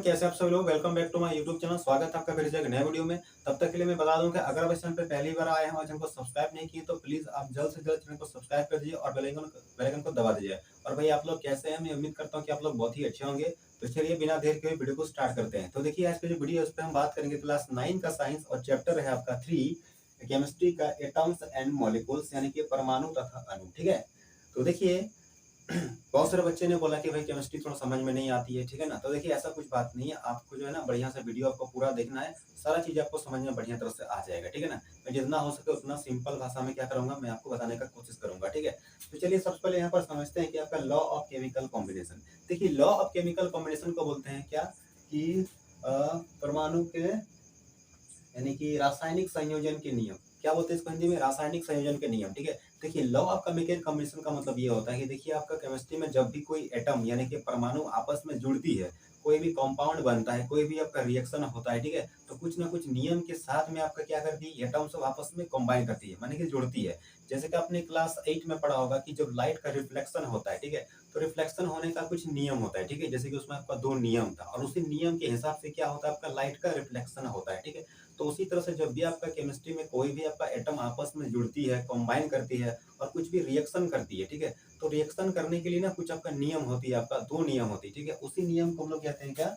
कैसे आप सब लोग, welcome back to my YouTube channel. स्वागत है आपका फिर से एक नए वीडियो में। तब तक के लिए मैं बता दूं कि अगर आप इस चैनल पे पहली बार आए हैं और चैनल को सब्सक्राइब नहीं किए तो प्लीज आप जल्द से जल्द चैनल को सब्सक्राइब कर दीजिए और बेल आइकन को दबा दीजिए। और भाई आप लोग कैसे हैं? मैं उम्मीद करता हूँ कि आप लोग बहुत ही अच्छे होंगे। तो चलिए बिना देर के वीडियो को स्टार्ट करते हैं। तो देखिए आज का जो वीडियो है उस पर हम बात करेंगे क्लास 9 का साइंस और चैप्टर है आपका 3 केमिस्ट्री का एटम्स एंड मॉलिक्यूल्स, यानी कि परमाणु तथा अणु। ठीक है, तो देखिए बहुत सारे बच्चे ने बोला कि भाई केमिस्ट्री थोड़ा समझ में नहीं आती है, ठीक है ना। तो देखिए ऐसा कुछ बात नहीं है, आपको जो है ना बढ़िया से वीडियो आपको पूरा देखना है, सारा चीज आपको समझ में बढ़िया तरह से आ जाएगा, ठीक है ना। मैं जितना हो सके उतना सिंपल भाषा में क्या करूंगा, मैं आपको बताने का कोशिश करूंगा, ठीक है। तो चलिए सबसे पहले यहाँ पर समझते हैं कि आपका लॉ ऑफ केमिकल कॉम्बिनेशन। देखिए लॉ ऑफ केमिकल कॉम्बिनेशन को बोलते हैं क्या कि परमाणु के यानी कि रासायनिक संयोजन के नियम। क्या बोलते हैं इसको हिंदी में? रासायनिक संयोजन के नियम, ठीक है। देखिए लॉ ऑफ केमिकल कॉम्बिनेशन का मतलब ये होता है कि देखिए आपका केमिस्ट्री में जब भी कोई एटम यानी कि परमाणु आपस में जुड़ती है, कोई भी कंपाउंड बनता है, कोई भी आपका रिएक्शन होता है, ठीक है, तो कुछ ना कुछ नियम के साथ में आपका क्या करती है, एटम सब आपस में कंबाइन करती है, माने कि जुड़ती है। जैसे कि आपने क्लास 8 में पढ़ा होगा कि जब लाइट का रिफ्लेक्शन होता है, ठीक है, तो रिफ्लेक्शन होने का कुछ नियम होता है, ठीक है। जैसे कि उसमें आपका 2 नियम था और उसी नियम के हिसाब से क्या होता है, आपका लाइट का रिफ्लेक्शन होता है, ठीक है। तो उसी तरह से जब भी आपका केमिस्ट्री में कोई भी आपका एटम आपस में जुड़ती है, कंबाइन करती है और कुछ भी रिएक्शन करती है, ठीक है, तो रिएक्शन करने के लिए ना कुछ आपका नियम होती है, आपका 2 नियम होती है, ठीक है। उसी नियम को हम लोग कहते हैं क्या,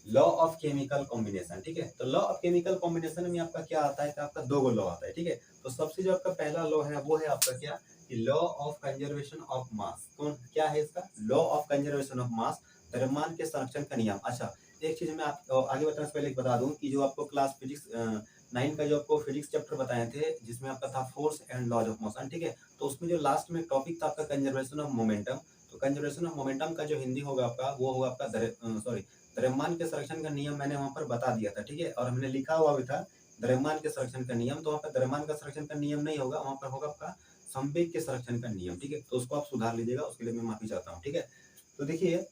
लॉ ऑफ केमिकल कॉम्बिनेशन, ठीक है। तो लॉ ऑफ केमिकल कॉम्बिनेशन में आपका क्या आता है कि आपका 2 लॉ आता है, ठीक है। तो सबसे जो आपका पहला लॉ है वो है आपका क्या, कि लॉ ऑफ कंजर्वेशन ऑफ मास। कौन क्या है इसका? लॉ ऑफ कंजर्वेशन ऑफ मास, द्रव्यमान के संरक्षण का नियम। अच्छा, एक चीज मैं आप आगे बताने से पहले बता दूं कि जो आपको क्लास फिजिक्स 9 का जो आपको फिजिक्स चैप्टर बताए थे जिसमें आपका था force and laws of motion, ठीक है, तो उसमें जो लास्ट में टॉपिक था आपका कंजर्वेशन ऑफ मोमेंटम। तो कंजर्वेशन ऑफ मोमेंटम का जो हिंदी होगा आपका वो होगा आपका द्रव्यमान के संरक्षण का नियम मैंने वहां पर बता दिया था, ठीक है। और हमने लिखा हुआ भी था द्रव्यमान के संरक्षण का नियम, तो वहां पर द्रव्यमान का संरक्षण का नियम नहीं होगा, वहां पर होगा आपका संवेग के संरक्षण का नियम, ठीक है। तो उसको आप सुधार लीजिएगा, उसके लिए मैं माफी चाहता हूँ, ठीक है। तो देखिए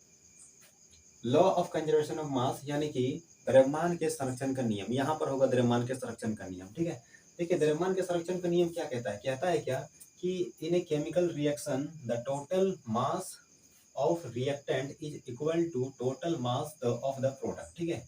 लॉ ऑफ कंजर्वेशन ऑफ मास यानी कि द्रव्यमान के संरक्षण का नियम, यहाँ पर होगा द्रव्यमान के संरक्षण का नियम, ठीक है। देखिए द्रव्यमान के संरक्षण का नियम क्या कहता है क्या कि in a chemical reaction the total mass of reactant is equal to total mass of the product, ठीक है।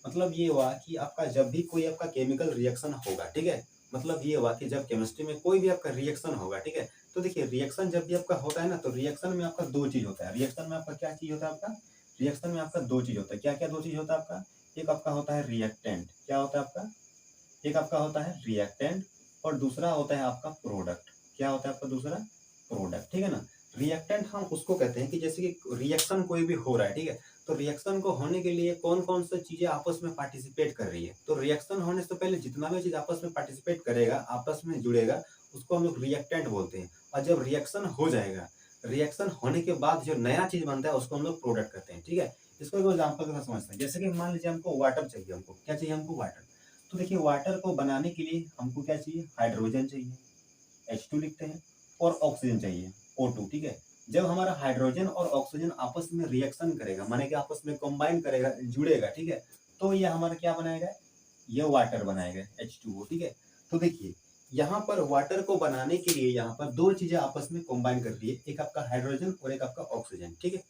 मतलब ये हुआ कि आपका जब भी कोई आपका केमिकल रिएक्शन होगा, ठीक है, मतलब ये हुआ कि जब केमिस्ट्री में कोई भी आपका रिएक्शन होगा, ठीक है, तो देखिए रिएक्शन जब भी आपका होता है ना, तो रिएक्शन में आपका 2 चीज होता है। रिएक्शन में आपका क्या चीज होता है? आपका रिएक्शन में आपका 2 चीज होता है। क्या क्या 2 चीज होता है आपका? एक आपका होता है रिएक्टेंट। क्या होता है आपका? एक आपका होता है रिएक्टेंट और दूसरा होता है आपका प्रोडक्ट। क्या होता है आपका दूसरा? प्रोडक्ट, ठीक है ना। रिएक्टेंट हम उसको कहते हैं कि जैसे कि रिएक्शन कोई भी हो रहा है, ठीक है, तो रिएक्शन को होने के लिए कौन कौन सी चीजें आपस में पार्टिसिपेट कर रही है। तो रिएक्शन होने से पहले जितना भी चीज आपस में पार्टिसिपेट करेगा, आपस में जुड़ेगा, उसको हम लोग रिएक्टेंट बोलते हैं। और जब रिएक्शन हो जाएगा, रिएक्शन होने के बाद जो नया चीज बनता है उसको हम लोग प्रोडक्ट कहते हैं, ठीक है। इसको एक एग्जाम्पल के साथ समझते हैं। जैसे कि मान लीजिए हमको वाटर चाहिए, हमको क्या चाहिए? हमको वाटर। तो देखिए वाटर को बनाने के लिए हमको क्या चाहिए? हाइड्रोजन चाहिए, H2 लिखते हैं, और ऑक्सीजन चाहिए, O2, ठीक है। जब हमारा हाइड्रोजन और ऑक्सीजन आपस में रिएक्शन करेगा, माने कि आपस में कंबाइन करेगा, जुड़ेगा, ठीक है, तो ये हमारा क्या बनाएगा? ये वाटर बनाएगा, H2O, ठीक है। तो देखिए यहाँ पर वाटर को बनाने के लिए यहाँ पर 2 चीजें आपस में कंबाइन कर रही है, एक आपका हाइड्रोजन और एक आपका ऑक्सीजन, ठीक है।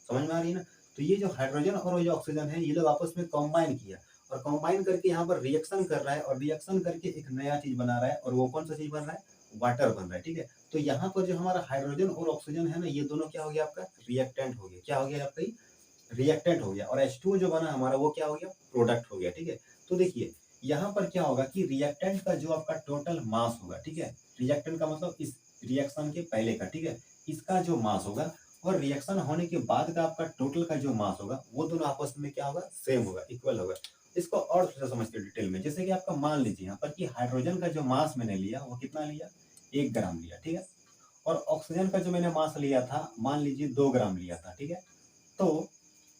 समझ में आ रही है ना? तो ये जो हाइड्रोजन और जो ऑक्सीजन है ये लोग आपस में कंबाइन किया और कंबाइन करके यहाँ पर रिएक्शन कर रहा है और रिएक्शन करके एक नया चीज बना रहा है, और वो कौन सा चीज बन रहा है? वाटर बन रहा है, ठीक है। तो यहाँ पर जो हमारा हाइड्रोजन और ऑक्सीजन है ना, ये दोनों क्या हो गया? आपका रिएक्टेंट हो गया। क्या हो गया? आपका रिएक्टेंट हो गया। और H2 जो बना हमारा वो क्या हो गया? प्रोडक्ट हो गया, ठीक है। तो देखिए यहाँ पर क्या होगा कि रिएक्टेंट का जो आपका टोटल मास होगा, ठीक है, रिएक्टेंट का मतलब इस रिएक्शन के पहले का, ठीक है, इसका जो मास होगा और रिएक्शन होने के बाद का आपका टोटल का जो मास होगा, वो दोनों आपस में क्या होगा? सेम होगा, इक्वल होगा। इसको और थोड़ा समझते हैं डिटेल में। जैसे कि आपका मान लीजिए यहाँ पर कि हाइड्रोजन का जो मास मैंने लिया वो कितना लिया? 1 ग्राम लिया, ठीक है। और ऑक्सीजन का जो मैंने मास लिया था मान लीजिए 2 ग्राम लिया था, ठीक है। तो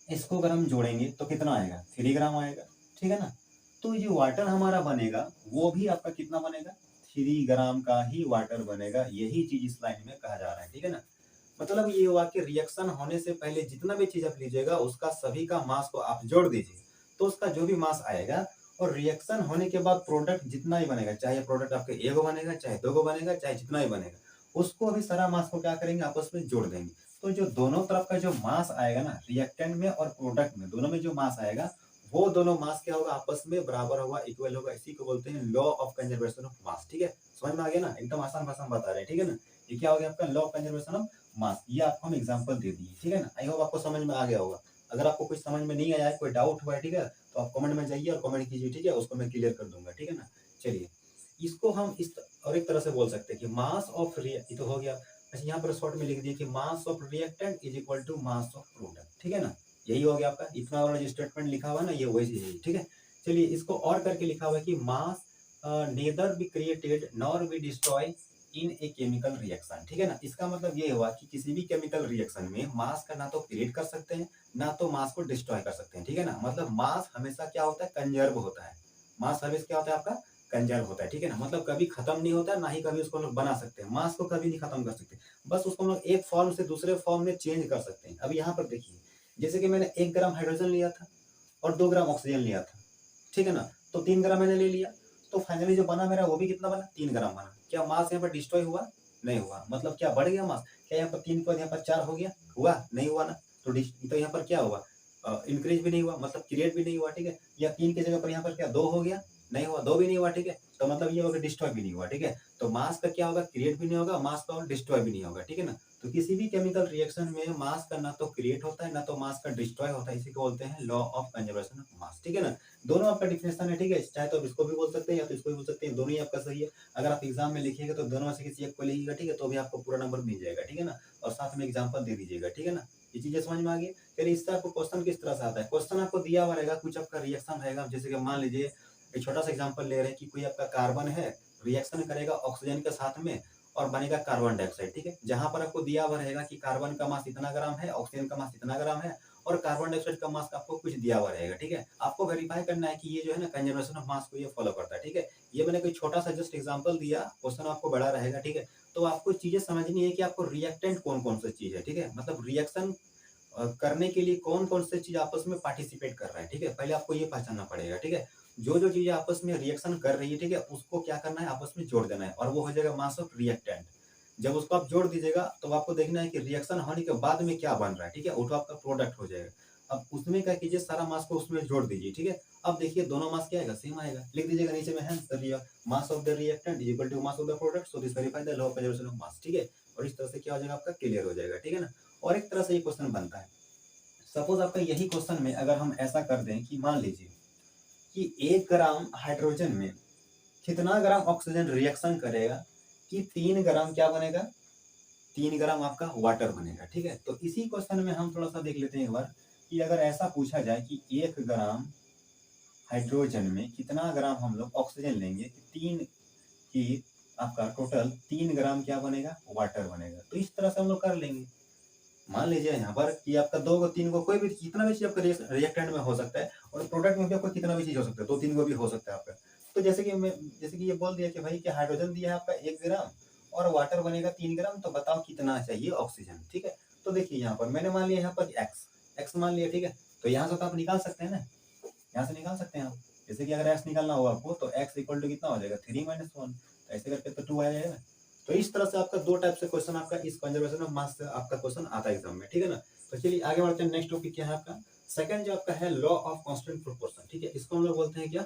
इसको अगर हम जोड़ेंगे तो कितना आएगा? 3 ग्राम आएगा, ठीक है ना। तो ये वाटर हमारा बनेगा वो भी आपका कितना बनेगा? 3 ग्राम का ही वाटर बनेगा। यही चीज इस लाइन में कहा जा रहा है, ठीक है ना। मतलब ये हुआ कि रिएक्शन होने से पहले जितना भी चीज आप लीजिएगा उसका सभी का मास को आप जोड़ दीजिए, तो उसका जो भी मास आएगा, और रिएक्शन होने के बाद प्रोडक्ट जितना ही बनेगा, चाहे प्रोडक्ट आपके एक बनेगा, चाहे दो बनेगा, चाहे जितना ही बनेगा, उसको अभी सारा मास को क्या करेंगे, आपस में जोड़ देंगे। तो जो दोनों तरफ का जो मास आएगा ना, रिएक्टेंट में और प्रोडक्ट में, दोनों में जो मास आएगा, वो दोनों मास क्या होगा, आपस में बराबर होगा, इक्वल होगा। इसी को बोलते हैं law of conservation of mass. ठीक है, समझ में आ गया ना, एकदम आसान भाषा में बता रहे हैं। ठीक है ना, ये क्या हो गया आपका लॉ ऑफ कंजर्वेशन ऑफ मास। ये आपको हम एग्जांपल दे दिए। ठीक है ना, आई होप आपको समझ में आ गया होगा। अगर आपको कुछ समझ में नहीं आया है, कोई डाउट हुआ है, ठीक है, तो आप कमेंट में जाइए और कमेंट कीजिए। ठीक है, उसको मैं क्लियर कर दूंगा। ठीक है ना, चलिए इसको हम इस और एक तरह से बोल सकते हैं कि मास ऑफ ये तो हो गया। अच्छा, यहाँ पर शॉर्ट में लिख दिए कि mass of reactant is equal to mass of product. ठीक है ना, यही हो गया आपका। इतना वाला जो स्टेटमेंट लिखा हुआ है ना, ये वैसे ही। ठीक है, चलिए इसको और करके लिखा हुआ है कि mass neither be created nor be destroy in a chemical reaction. ठीक है ना, इसका मतलब ये हुआ कि किसी भी केमिकल रिएक्शन में मास का ना तो क्रिएट कर सकते हैं, ना तो मास को डिस्ट्रॉय कर सकते हैं। ठीक है ना, मतलब मास हमेशा क्या होता है, कंजर्व होता है। मास हमेशा क्या होता है आपका, कंजर्व होता है। ठीक है ना, मतलब कभी खत्म नहीं होता, ना ही कभी उसको हम लोग बना सकते हैं। मास को कभी नहीं खत्म कर सकते, बस उसको हम लोग एक फॉर्म से दूसरे फॉर्म में चेंज कर सकते हैं। अब यहाँ पर देखिए, जैसे कि मैंने 1 ग्राम हाइड्रोजन लिया था और 2 ग्राम ऑक्सीजन लिया था। ठीक है ना, तो 3 ग्राम मैंने ले लिया, तो फाइनली जो बना मेरा वो भी कितना बना, 3 ग्राम बना। क्या मास यहाँ पर डिस्ट्रॉय हुआ, नहीं हुआ। मतलब क्या बढ़ गया मास, क्या यहाँ पर 3 के बाद यहाँ पर 4 हो गया, हुआ नहीं हुआ ना। तो यहाँ पर क्या हुआ, इंक्रीज भी नहीं हुआ, मतलब क्रिएट भी नहीं हुआ। ठीक है, या 3 की जगह पर यहाँ पर क्या 2 हो गया, नहीं हुआ, 2 भी नहीं हुआ। ठीक है, तो मतलब ये होगा डिस्ट्रॉय भी नहीं हुआ। ठीक है, तो मास का क्या होगा, क्रिएट भी नहीं होगा, मास का और डिस्ट्रॉय भी नहीं होगा। ठीक है ना, तो किसी भी केमिकल रिएक्शन में मास का ना तो क्रिएट होता है, ना तो मास का डिस्ट्रॉय होता है। इसी को बोलते हैं law of conservation of mass. ठीक है ना, दोनों आपका डिफिनेशन है। ठीक है, चाहे तो आप इसको भी बोल सकते हैं या तो इसको भी बोल सकते हैं, दोनों ही आपका सही है। अगर आप एग्जाम में लिखिएगा तो दोनों में से किसी एक को लिखिएगा, ठीक है, तो भी आपको पूरा नंबर मिल जाएगा। ठीक है ना, और साथ में एग्जाम्पल दे दीजिएगा। ठीक है ना, ये चीजें समझ में आ गई। फिर इससे आपको क्वेश्चन किस तरह से आता है, क्वेश्चन आपको दिया हुआ रहेगा, कुछ आपका रिएक्शन रहेगा। जैसे कि मान लीजिए एक छोटा सा एग्जाम्पल ले रहे हैं कि कोई आपका कार्बन है, रिएक्शन करेगा ऑक्सीजन के साथ में और बनेगा कार्बन डाइऑक्साइड। ठीक है, जहां पर आपको दिया हुआ रहेगा कि कार्बन का मास इतना ग्राम है, ऑक्सीजन का मास इतना ग्राम है, और कार्बन डाइऑक्साइड का मास आपको कुछ दिया हुआ रहेगा। ठीक है, आपको वेरीफाई करना है कि ये जो है ना कंजर्वेशन ऑफ मास को ये फॉलो करता है। ठीक है, ये मैंने कोई छोटा सा जस्ट एग्जांपल दिया, क्वेश्चन आपको बड़ा रहेगा। ठीक है, तो आपको चीजें समझनी है कि आपको रिएक्टेंट कौन कौन सी चीज है। ठीक है, मतलब रिएक्शन करने के लिए कौन कौन से चीज आपस में पार्टिसिपेट कर रहा है। ठीक है, पहले आपको ये पहचानना पड़ेगा। ठीक है, जो जो चीजें आपस में रिएक्शन कर रही है, ठीक है, उसको क्या करना है, आपस में जोड़ देना है, और वो हो जाएगा मास ऑफ रिएक्टेंट। जब उसको आप जोड़ दीजिएगा तो आपको देखना है कि रिएक्शन होने के बाद में क्या बन रहा है। ठीक है, वो तो आपका प्रोडक्ट हो जाएगा। अब उसमें क्या कीजिए, सारा मास को उसमें जोड़ दीजिए। ठीक है, अब देखिए दोनों मास क्या आएगा, सेम आएगा। लिख दीजिएगा नीचे में है mass of the reactant is equal to mass of the product, so this verify the law of conservation of mass. ठीक है, और इस तरह से क्या हो जाएगा, आपका क्लियर हो जाएगा। ठीक है ना, और एक तरह से ये क्वेश्चन बनता है। सपोज आपका यही क्वेश्चन में अगर हम ऐसा कर दें कि मान लीजिए कि 1 ग्राम हाइड्रोजन में कितना ग्राम ऑक्सीजन रिएक्शन करेगा कि 3 ग्राम क्या बनेगा, 3 ग्राम आपका वाटर बनेगा। ठीक है, तो इसी क्वेश्चन में हम थोड़ा सा देख लेते हैं एक बार कि अगर ऐसा पूछा जाए कि 1 ग्राम हाइड्रोजन में कितना ग्राम हम लोग ऑक्सीजन लेंगे कि 3 की आपका टोटल 3 ग्राम क्या बनेगा, वाटर बनेगा। तो इस तरह से हम लोग कर लेंगे। मान लीजिए यहाँ पर कि आपका 2 को 3 को कोई भी कितना भी चीज आपका रिएक्टेंट में हो सकता है, और प्रोडक्ट में भी आपको कितना भी चीज हो सकता है, 2-3 को भी हो सकता है आपका। तो जैसे कि ये बोल दिया कि भाई कि हाइड्रोजन दिया है आपका 1 ग्राम और वाटर बनेगा 3 ग्राम, तो बताओ कितना चाहिए ऑक्सीजन। ठीक है, तो देखिए यहाँ पर मैंने मान लिया यहाँ पर एक्स एक्स मान लिया। ठीक है, तो यहाँ से तो आप निकाल सकते हैं ना, यहाँ से निकाल सकते हैं आप। जैसे कि अगर एक्स निकालना हो आपको तो एक्स इक्वल टू कितना हो जाएगा, 3 - 1, तो ऐसे करके तो 2 आ जाएगा। तो इस तरह से आपका 2 टाइप से क्वेश्चन आपका इस कंजर्वेशन ऑफ मास से आपका क्वेश्चन आता है एग्जाम में। ठीक है ना, तो चलिए आगे बढ़ते हैं। नेक्स्ट टॉपिक क्या है आपका, सेकंड जो आपका है लॉ ऑफ कांस्टेंट प्रोपोर्शन। ठीक है, इसको हम लोग बोलते हैं क्या,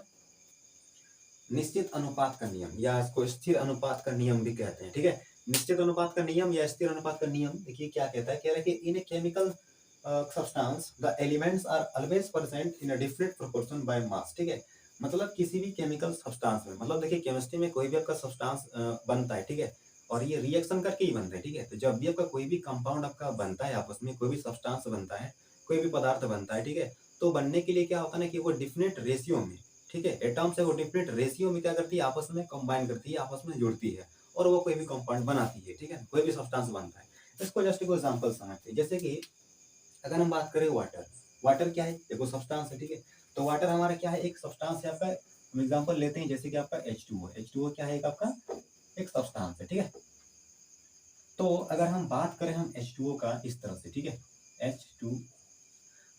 निश्चित अनुपात का नियम, या इसको स्थिर अनुपात का नियम भी कहते हैं। ठीक है, निश्चित अनुपात का नियम या स्थिर अनुपात का नियम देखिए क्या कहता है, कह रहा है कि in a chemical substance the elements are always present in a different proportion by mass. ठीक है, मतलब किसी भी केमिकल सब्सटेंस में, मतलब देखिए केमिस्ट्री में कोई भी आपका सब्सटेंस बनता है। ठीक है, और ये रिएक्शन करके ही बनता है। ठीक है, तो जब भी आपका कोई भी कंपाउंड आपका बनता है, आपस में कोई भी सब्सटेंस बनता है, कोई भी पदार्थ बनता है, ठीक है, तो बनने के लिए क्या होता है ना कि वो डिफरेंट रेशियो में, ठीक है, एटम्स है वो डिफरेंट रेशियो में क्या करती है, आपस में कंबाइन करती है, आपस में जुड़ती है, और वो कोई भी कंपाउंड बनाती है। ठीक है, कोई भी सब्सटेंस बनता है। इसको जस्ट एक एग्जांपल समझते हैं। जैसे कि अगर हम बात करें वाटर, वाटर क्या है, देखो सब्सटेंस है। ठीक है, तो वाटर हमारा क्या है, एक सब्सटेंस है आपका। हम एग्जांपल लेते हैं जैसे कि आपका H2O क्या है, एक आपका एक सब्सटेंस है। ठीक है, तो अगर हम बात करें हम H2O का इस तरह से, ठीक है, H2,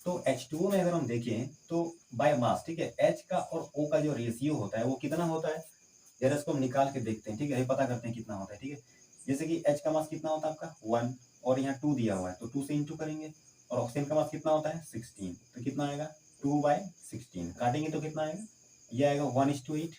तो H2O में अगर हम देखें तो बाय मास, ठीक है, H का और O का जो रेशियो होता है वो कितना होता है, जरा इसको हम निकाल के देखते हैं, ठीक है, ये पता करते हैं कितना होता है, ठीक है। जैसे कि H का मास कितना होता है आपका 1 और यहाँ 2 दिया हुआ है तो 2 से इंटू करेंगे, और ऑक्सीजन का मास कितना होता है 16, तो कितना आएगा 2/16, काटेंगे तो कितना आएगा, ये आएगा 1:8,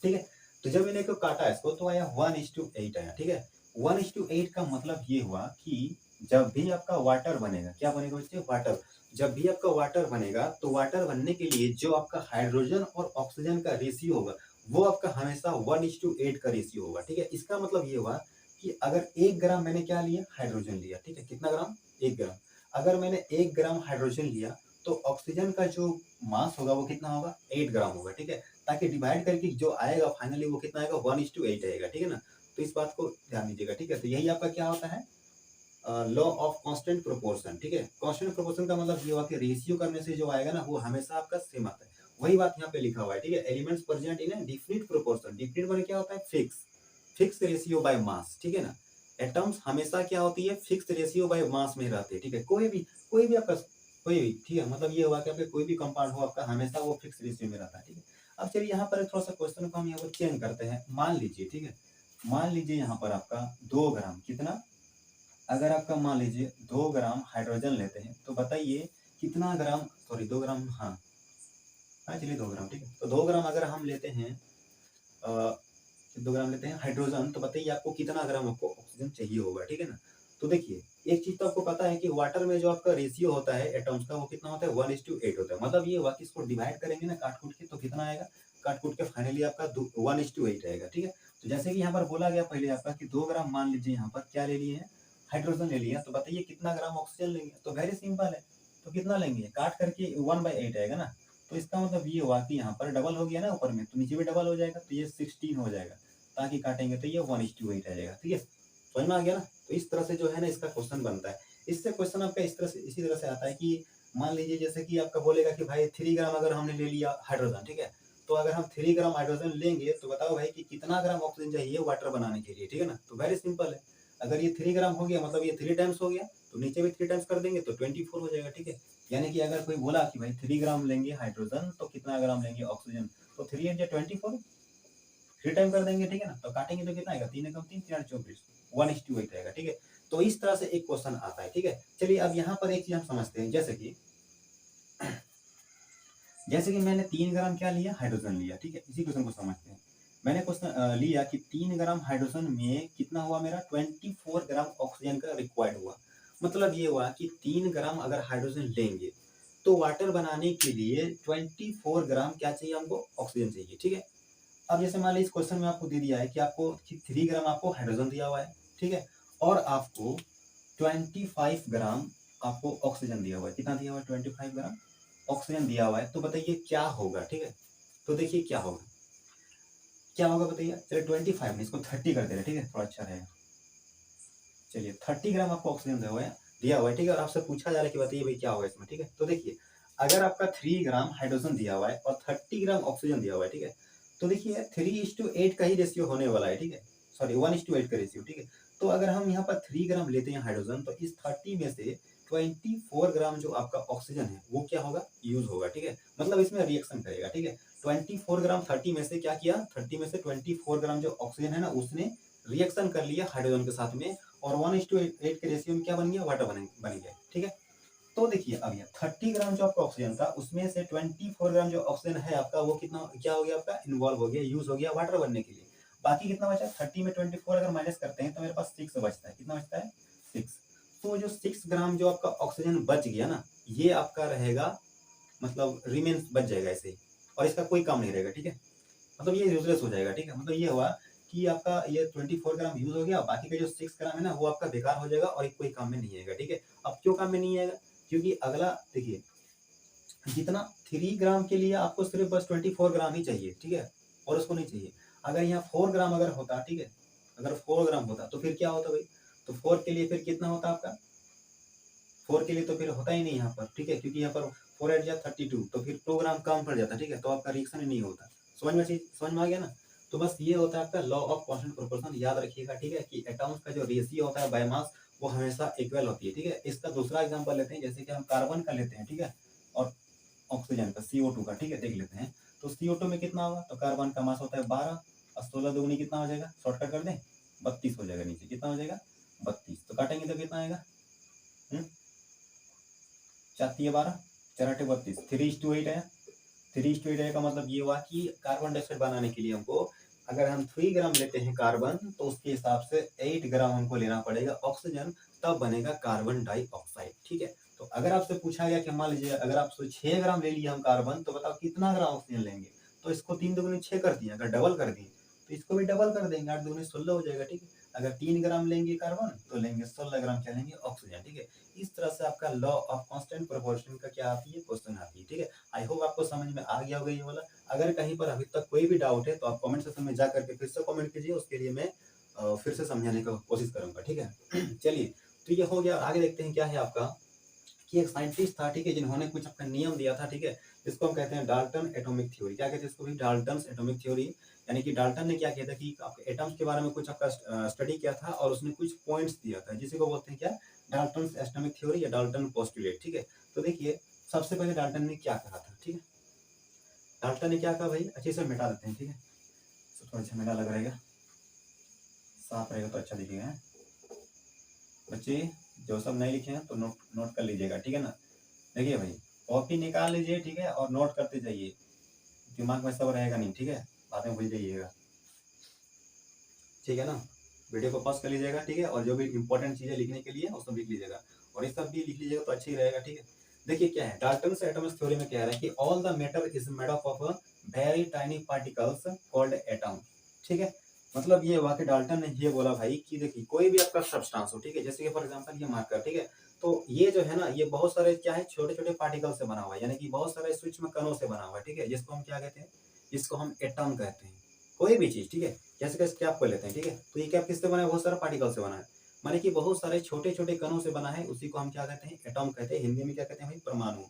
ठीक है। तो जब मैंने को काटा इसको तो आया 1:8 आया, ठीक है। 1:8 का मतलब ये हुआ कि जब भी आपका वाटर बनेगा, क्या बनेगा बच्चे, वाटर, जब भी आपका वाटर बनेगा तो वाटर बनने के लिए जो आपका हाइड्रोजन और ऑक्सीजन का रेशियो होगा वो आपका हमेशा 1:8 का रेशियो होगा, ठीक है। इसका मतलब ये हुआ कि अगर 1 ग्राम मैंने क्या लिया, हाइड्रोजन लिया, ठीक है, कितना ग्राम, 1 ग्राम, अगर मैंने 1 ग्राम हाइड्रोजन लिया तो ऑक्सीजन का जो मास होगा वो कितना होगा, 8 ग्राम होगा, ठीक है। ताकि डिवाइड करके जो आएगा फाइनली वो कितना आएगा, 1:8 आएगा, ठीक है ना। तो इस बात को ध्यान दीजिएगा, ठीक है। तो यही आपका क्या होता है, लॉ ऑफ कांस्टेंट प्रोपोर्शन, ठीक है। कांस्टेंट प्रोपोर्शन का मतलब ये हुआ कि रेशियो करने से जो आएगा ना वो हमेशा आपका सेम आता है, वही बात यहाँ पे लिखा हुआ है, ठीक है। Elements present in A definite proportion, definite माने क्या होता है, फिक्स रेशियो बाय मास, ठीक है ना। एटम्स हमेशा क्या होती है, फिक्स रेशियो बाय मास में रहते हैं, ठीक है। कोई भी आपका कोई भी, ठीक है, मतलब ये हुआ कि आपके कोई भी कंपाउंड हो आपका हमेशा वो फिक्स रेशियो में रहता है, ठीक है। अब चलिए यहाँ पर थोड़ा सा क्वेश्चन को हम यहाँ पर चेंज करते हैं, मान लीजिए, ठीक है, मान लीजिए यहाँ पर आपका 2 ग्राम, कितना, अगर आपका मान लीजिए 2 ग्राम हाइड्रोजन लेते हैं तो बताइए कितना ग्राम, सॉरी 2 ग्राम, हाँ हाँ चलिए 2 ग्राम, ठीक है। तो 2 ग्राम अगर हम लेते हैं, 2 ग्राम लेते हैं हाइड्रोजन, तो बताइए आपको कितना ग्राम आपको ऑक्सीजन चाहिए होगा, ठीक है ना। तो देखिए एक चीज तो आपको पता है कि वाटर में जो आपका रेशियो होता है एटम्स का वो कितना होता है, 1:8 होता है। मतलब ये हुआ कि इसको डिवाइड करेंगे ना काट कूट के तो कितना आएगा, काट कूट के फाइनली आपका 1:8 आएगा, ठीक है। तो जैसे कि यहाँ पर बोला गया पहले आपका कि 2 ग्राम मान लीजिए यहाँ पर क्या ले लिए हैं, हाइड्रोजन ले लिया, तो बताइए कितना ग्राम ऑक्सीजन लेंगे, तो वेरी सिंपल है, तो कितना लेंगे, काट करके 1/8 आएगा ना। तो इसका मतलब ये हुआ कि यहाँ पर डबल हो गया ना ऊपर में, तो नीचे भी डबल हो जाएगा, तो ये 16 हो जाएगा, ताकि काटेंगे तो ये 1:8 आ जाएगा, ठीक है, समझ में आ गया ना। तो इस तरह से जो है ना इसका क्वेश्चन बनता है। इससे क्वेश्चन आपका इस तरह से इसी तरह से आता है कि मान लीजिए जैसे कि आपका बोलेगा कि भाई 3 ग्राम अगर हमने ले लिया हाइड्रोजन, ठीक है, तो अगर हम 3 ग्राम हाइड्रोजन लेंगे तो बताओ भाई कि कितना ग्राम ऑक्सीजन चाहिए वाटर बनाने के लिए, ठीक है ना। तो वेरी सिंपल है, अगर ये 3 ग्राम हो गया मतलब ये 3 टाइम्स हो गया, तो नीचे भी 3 टाइम्स कर देंगे तो 24 हो जाएगा, ठीक है। यानी कि अगर कोई बोला कि भाई 3 ग्राम लेंगे हाइड्रोजन तो कितना ग्राम लेंगे ऑक्सीजन, तो 3 × 24, 3 टाइम कर देंगे, ठीक है ना। तो काटेंगे तो कितना आएगा, 3 × 3 3 × 24, 1:8 आएगा, ठीक है। तो इस तरह से एक क्वेश्चन आता है, ठीक है। चलिए अब यहाँ पर एक चीज हम समझते हैं, जैसे कि मैंने 3 ग्राम क्या लिया, हाइड्रोजन लिया, ठीक है। इसी क्वेश्चन को समझते हैं, मैंने क्वेश्चन लिया कि 3 ग्राम हाइड्रोजन में कितना हुआ मेरा, 24 ग्राम ऑक्सीजन का रिक्वायर्ड हुआ। मतलब ये हुआ कि 3 ग्राम अगर हाइड्रोजन लेंगे तो वाटर बनाने के लिए 24 ग्राम क्या चाहिए हमको, ऑक्सीजन चाहिए, ठीक है। अब जैसे मान लीजिए इस क्वेश्चन में आपको दे दिया है कि आपको 3 ग्राम आपको हाइड्रोजन दिया हुआ है, ठीक है, और आपको 25 ग्राम आपको ऑक्सीजन दिया हुआ है, कितना दिया हुआ है, 25 ग्राम ऑक्सीजन दिया हुआ है। तो बताइए क्या होगा, ठीक है। तो देखिए क्या होगा बताइए, चलिए 25 में इसको 30 कर दे रहे, ठीक है, थोड़ा अच्छा रहेगा। चलिए 30 ग्राम आपको ऑक्सीजन दिया हुआ है, ठीक है, और आपसे पूछा जा रहा है कि बताइए भाई क्या होगा इसमें, ठीक है। तो देखिए अगर आपका 3 ग्राम हाइड्रोजन दिया हुआ है और 30 ग्राम ऑक्सीजन दिया हुआ है, ठीक है, तो देखिए 3:8 का ही रेशियो होने वाला है, ठीक है, सॉरी 1:8 का रेशियो, ठीक है। तो अगर हम यहाँ पर 3 ग्राम लेते हैं हाइड्रोजन तो इस 30 में से 24 ग्राम जो आपका ऑक्सीजन है वो क्या होगा, यूज होगा, ठीक है, मतलब इसमें रिएक्शन करेगा, ठीक है। 24 ग्राम 30 में से क्या किया, 30 में से 24 ग्राम जो ऑक्सीजन है ना उसने रिएक्शन कर लिया हाइड्रोजन के साथ में, और 1:8 के रेशियो में क्या बन गया, वाटर बन गया, ठीक है। तो देखिए अब ये 30 ग्राम जो आपका ऑक्सीजन था उसमें से 24 ग्राम जो ऑक्सीजन है आपका वो कितना क्या हो गया, आपका इन्वॉल्व हो गया, यूज हो गया वाटर बनने के लिए। बाकी कितना बचा, 30 में 24 अगर माइनस करते हैं तो मेरे पास 6 बचता है, कितना बचता है, 6। तो जो 6 ग्राम जो आपका ऑक्सीजन बच गया ना ये आपका रहेगा, मतलब रिमेन्स बच जाएगा ऐसे ही, और इसका कोई काम नहीं रहेगा, ठीक है, मतलब ये यूजलेस हो जाएगा, ठीक है। मतलब ये हुआ कि आपका ये 24 ग्राम यूज हो गया, बाकी का जो 6 ग्राम है ना वो आपका बेकार हो जाएगा और कोई काम में नहीं आएगा, ठीक है। अब क्यों काम में नहीं आएगा, क्योंकि अगला देखिए जितना 3 ग्राम के लिए आपको सिर्फ बस 24 ग्राम ही चाहिए, ठीक है, और उसको नहीं चाहिए। अगर यहाँ 4 ग्राम अगर होता, ठीक है, अगर 4 ग्राम होता तो फिर क्या होता भाई, तो 4 के लिए फिर कितना होता आपका, 4 के लिए तो फिर होता ही नहीं यहाँ पर, ठीक है, क्योंकि यहाँ पर 4 8 32, तो फिर 2 ग्राम कम पड़ जाता, ठीक है, तो आपका रिएक्शन ही नहीं होता। समझ में आ गया ना। तो बस ये होता है आपका लॉ ऑफ कांस्टेंट प्रोपोर्शन, याद रखिएगा, ठीक है, कि एटॉम्स का जो रेशियो होता है बाय मास वो हमेशा इक्वल होती है, ठीक है। इसका दूसरा एग्जांपल लेते हैं, जैसे कि हम कार्बन का लेते हैं, ठीक है, और ऑक्सीजन का CO2 का, ठीक है, देख लेते हैं। तो CO2 में कितना होगा, तो कार्बन का मास होता है 12 और 16 दूनी कितना हो जाएगा, शॉर्टकट कर दें, 32 हो जाएगा, नीचे कितना हो जाएगा 32, तो काटेंगे तो कितना आएगा, 4×12 4×8 = 32, 3:8 है। 3:8 का मतलब ये हुआ कि कार्बन डाइऑक्साइड बनाने के लिए हमको अगर हम 3 ग्राम लेते हैं कार्बन, तो उसके हिसाब से 8 ग्राम हमको लेना पड़ेगा ऑक्सीजन, तब बनेगा कार्बन डाइऑक्साइड, ठीक है। तो अगर आपसे पूछा गया कि मान लीजिए अगर आपसे 6 ग्राम ले लिया हम कार्बन, तो बताओ कितना ग्राम ऑक्सीजन लेंगे, तो इसको 3 दूनी 6 कर दिए, अगर डबल कर दिए तो इसको भी डबल कर देंगे, 8 दूनी 16 हो जाएगा, ठीक है। अगर 3 ग्राम लेंगे कार्बन तो लेंगे 16 ग्राम क्या लेंगे, ऑक्सीजन, ठीक है। इस तरह से आपका लॉ ऑफ कांस्टेंट प्रोपोर्शन का क्या आती है, क्वेश्चन आती है, ठीक है। आई होप आपको समझ में आ गया होगा ये वाला। अगर कहीं पर अभी तक कोई भी डाउट है तो आप कमेंट सेक्शन में जा करके फिर से कमेंट कीजिए, उसके लिए मैं फिर से समझाने का कोशिश करूंगा, ठीक है। चलिए, तो ये हो गया, आगे देखते हैं क्या है आपका, कि एक साइंटिस्ट था, ठीक है, जिन्होंने कुछ अपना नियम दिया था, ठीक है, जिसको हम कहते हैं डाल्टन एटॉमिक थ्योरी। क्या कहते हैं इसको भी, डाल्टन एटॉमिक थ्योरी। यानी कि डाल्टन ने क्या किया था कि आपके एटम्स के बारे में कुछ आपका स्टडी किया था और उसने कुछ पॉइंट्स दिया था, जिसे को बोलते हैं क्या, डाल्टन एटॉमिक थ्योरी या डाल्टन पोस्टुलेट, ठीक है। तो देखिए, सबसे पहले डाल्टन ने क्या कहा था, ठीक है, डाल्टन ने क्या कहा भाई, अच्छे से मिटा देते हैं, ठीक है, तो थोड़ा सा मिटा लग रहेगा, साफ रहेगा तो अच्छा दिखेगा। बच्चे जो सब नहीं लिखे हैं तो नोट नोट कर लीजिएगा, ठीक है ना। देखिए भाई, कॉपी निकाल लीजिए, ठीक है, और नोट करते जाइए, दिमाग में सब रहेगा नहीं, ठीक है, बाद में भूल जाइएगा, ठीक है ना। वीडियो को पॉज कर लीजिएगा, ठीक है, और जो भी इंपॉर्टेंट चीजें लिखने के लिए वो सब लिख लीजिएगा, और ये सब भी लिख लीजिएगा तो अच्छा ही रहेगा, ठीक है। देखिए क्या है, डाल्टन एटॉमिक थ्योरी में कह रहा है कि all the matter is made up of very tiny particles called atom, ठीक है। मतलब ये हुआ कि डाल्टन ने ये बोला भाई कि देखिए कोई भी आपका सब्सटेंस हो, ठीक है, जैसे कि फॉर एग्जांपल ये मार्कर, ठीक है, तो ये जो है ना, ये बहुत सारे क्या है, छोटे छोटे पार्टिकल से बना हुआ है, यानी कि बहुत सारे सूक्ष्म कणों से बना हुआ है, ठीक है, जिसको हम क्या कहते हैं, जिसको हम एटम कहते हैं। कोई भी चीज, ठीक है, जैसे कि कैप को लेते हैं, ठीक है, तो ये कैप किससे बना है, बहुत सारा पार्टिकल से बना है, माने कि बहुत सारे छोटे छोटे कणों से बना है, उसी को हम क्या कहते हैं, एटॉम कहते हैं। हिंदी में क्या कहते हैं भाई, परमाणु।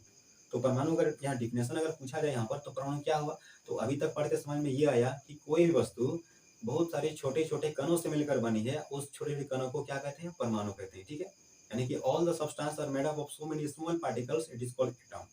तो परमाणु अगर यहाँ डिफिनेशन अगर पूछा जाए यहाँ पर, तो परमाणु क्या हुआ, तो अभी तक पढ़ते समझ में ये आया कि कोई भी वस्तु बहुत सारे छोटे छोटे कणों से मिलकर बनी है, उस छोटे छोटे कणों को क्या कहते हैं, परमाणु कहते हैं, ठीक है। यानी कि all the substance are made up of so many small particles, it is called atom.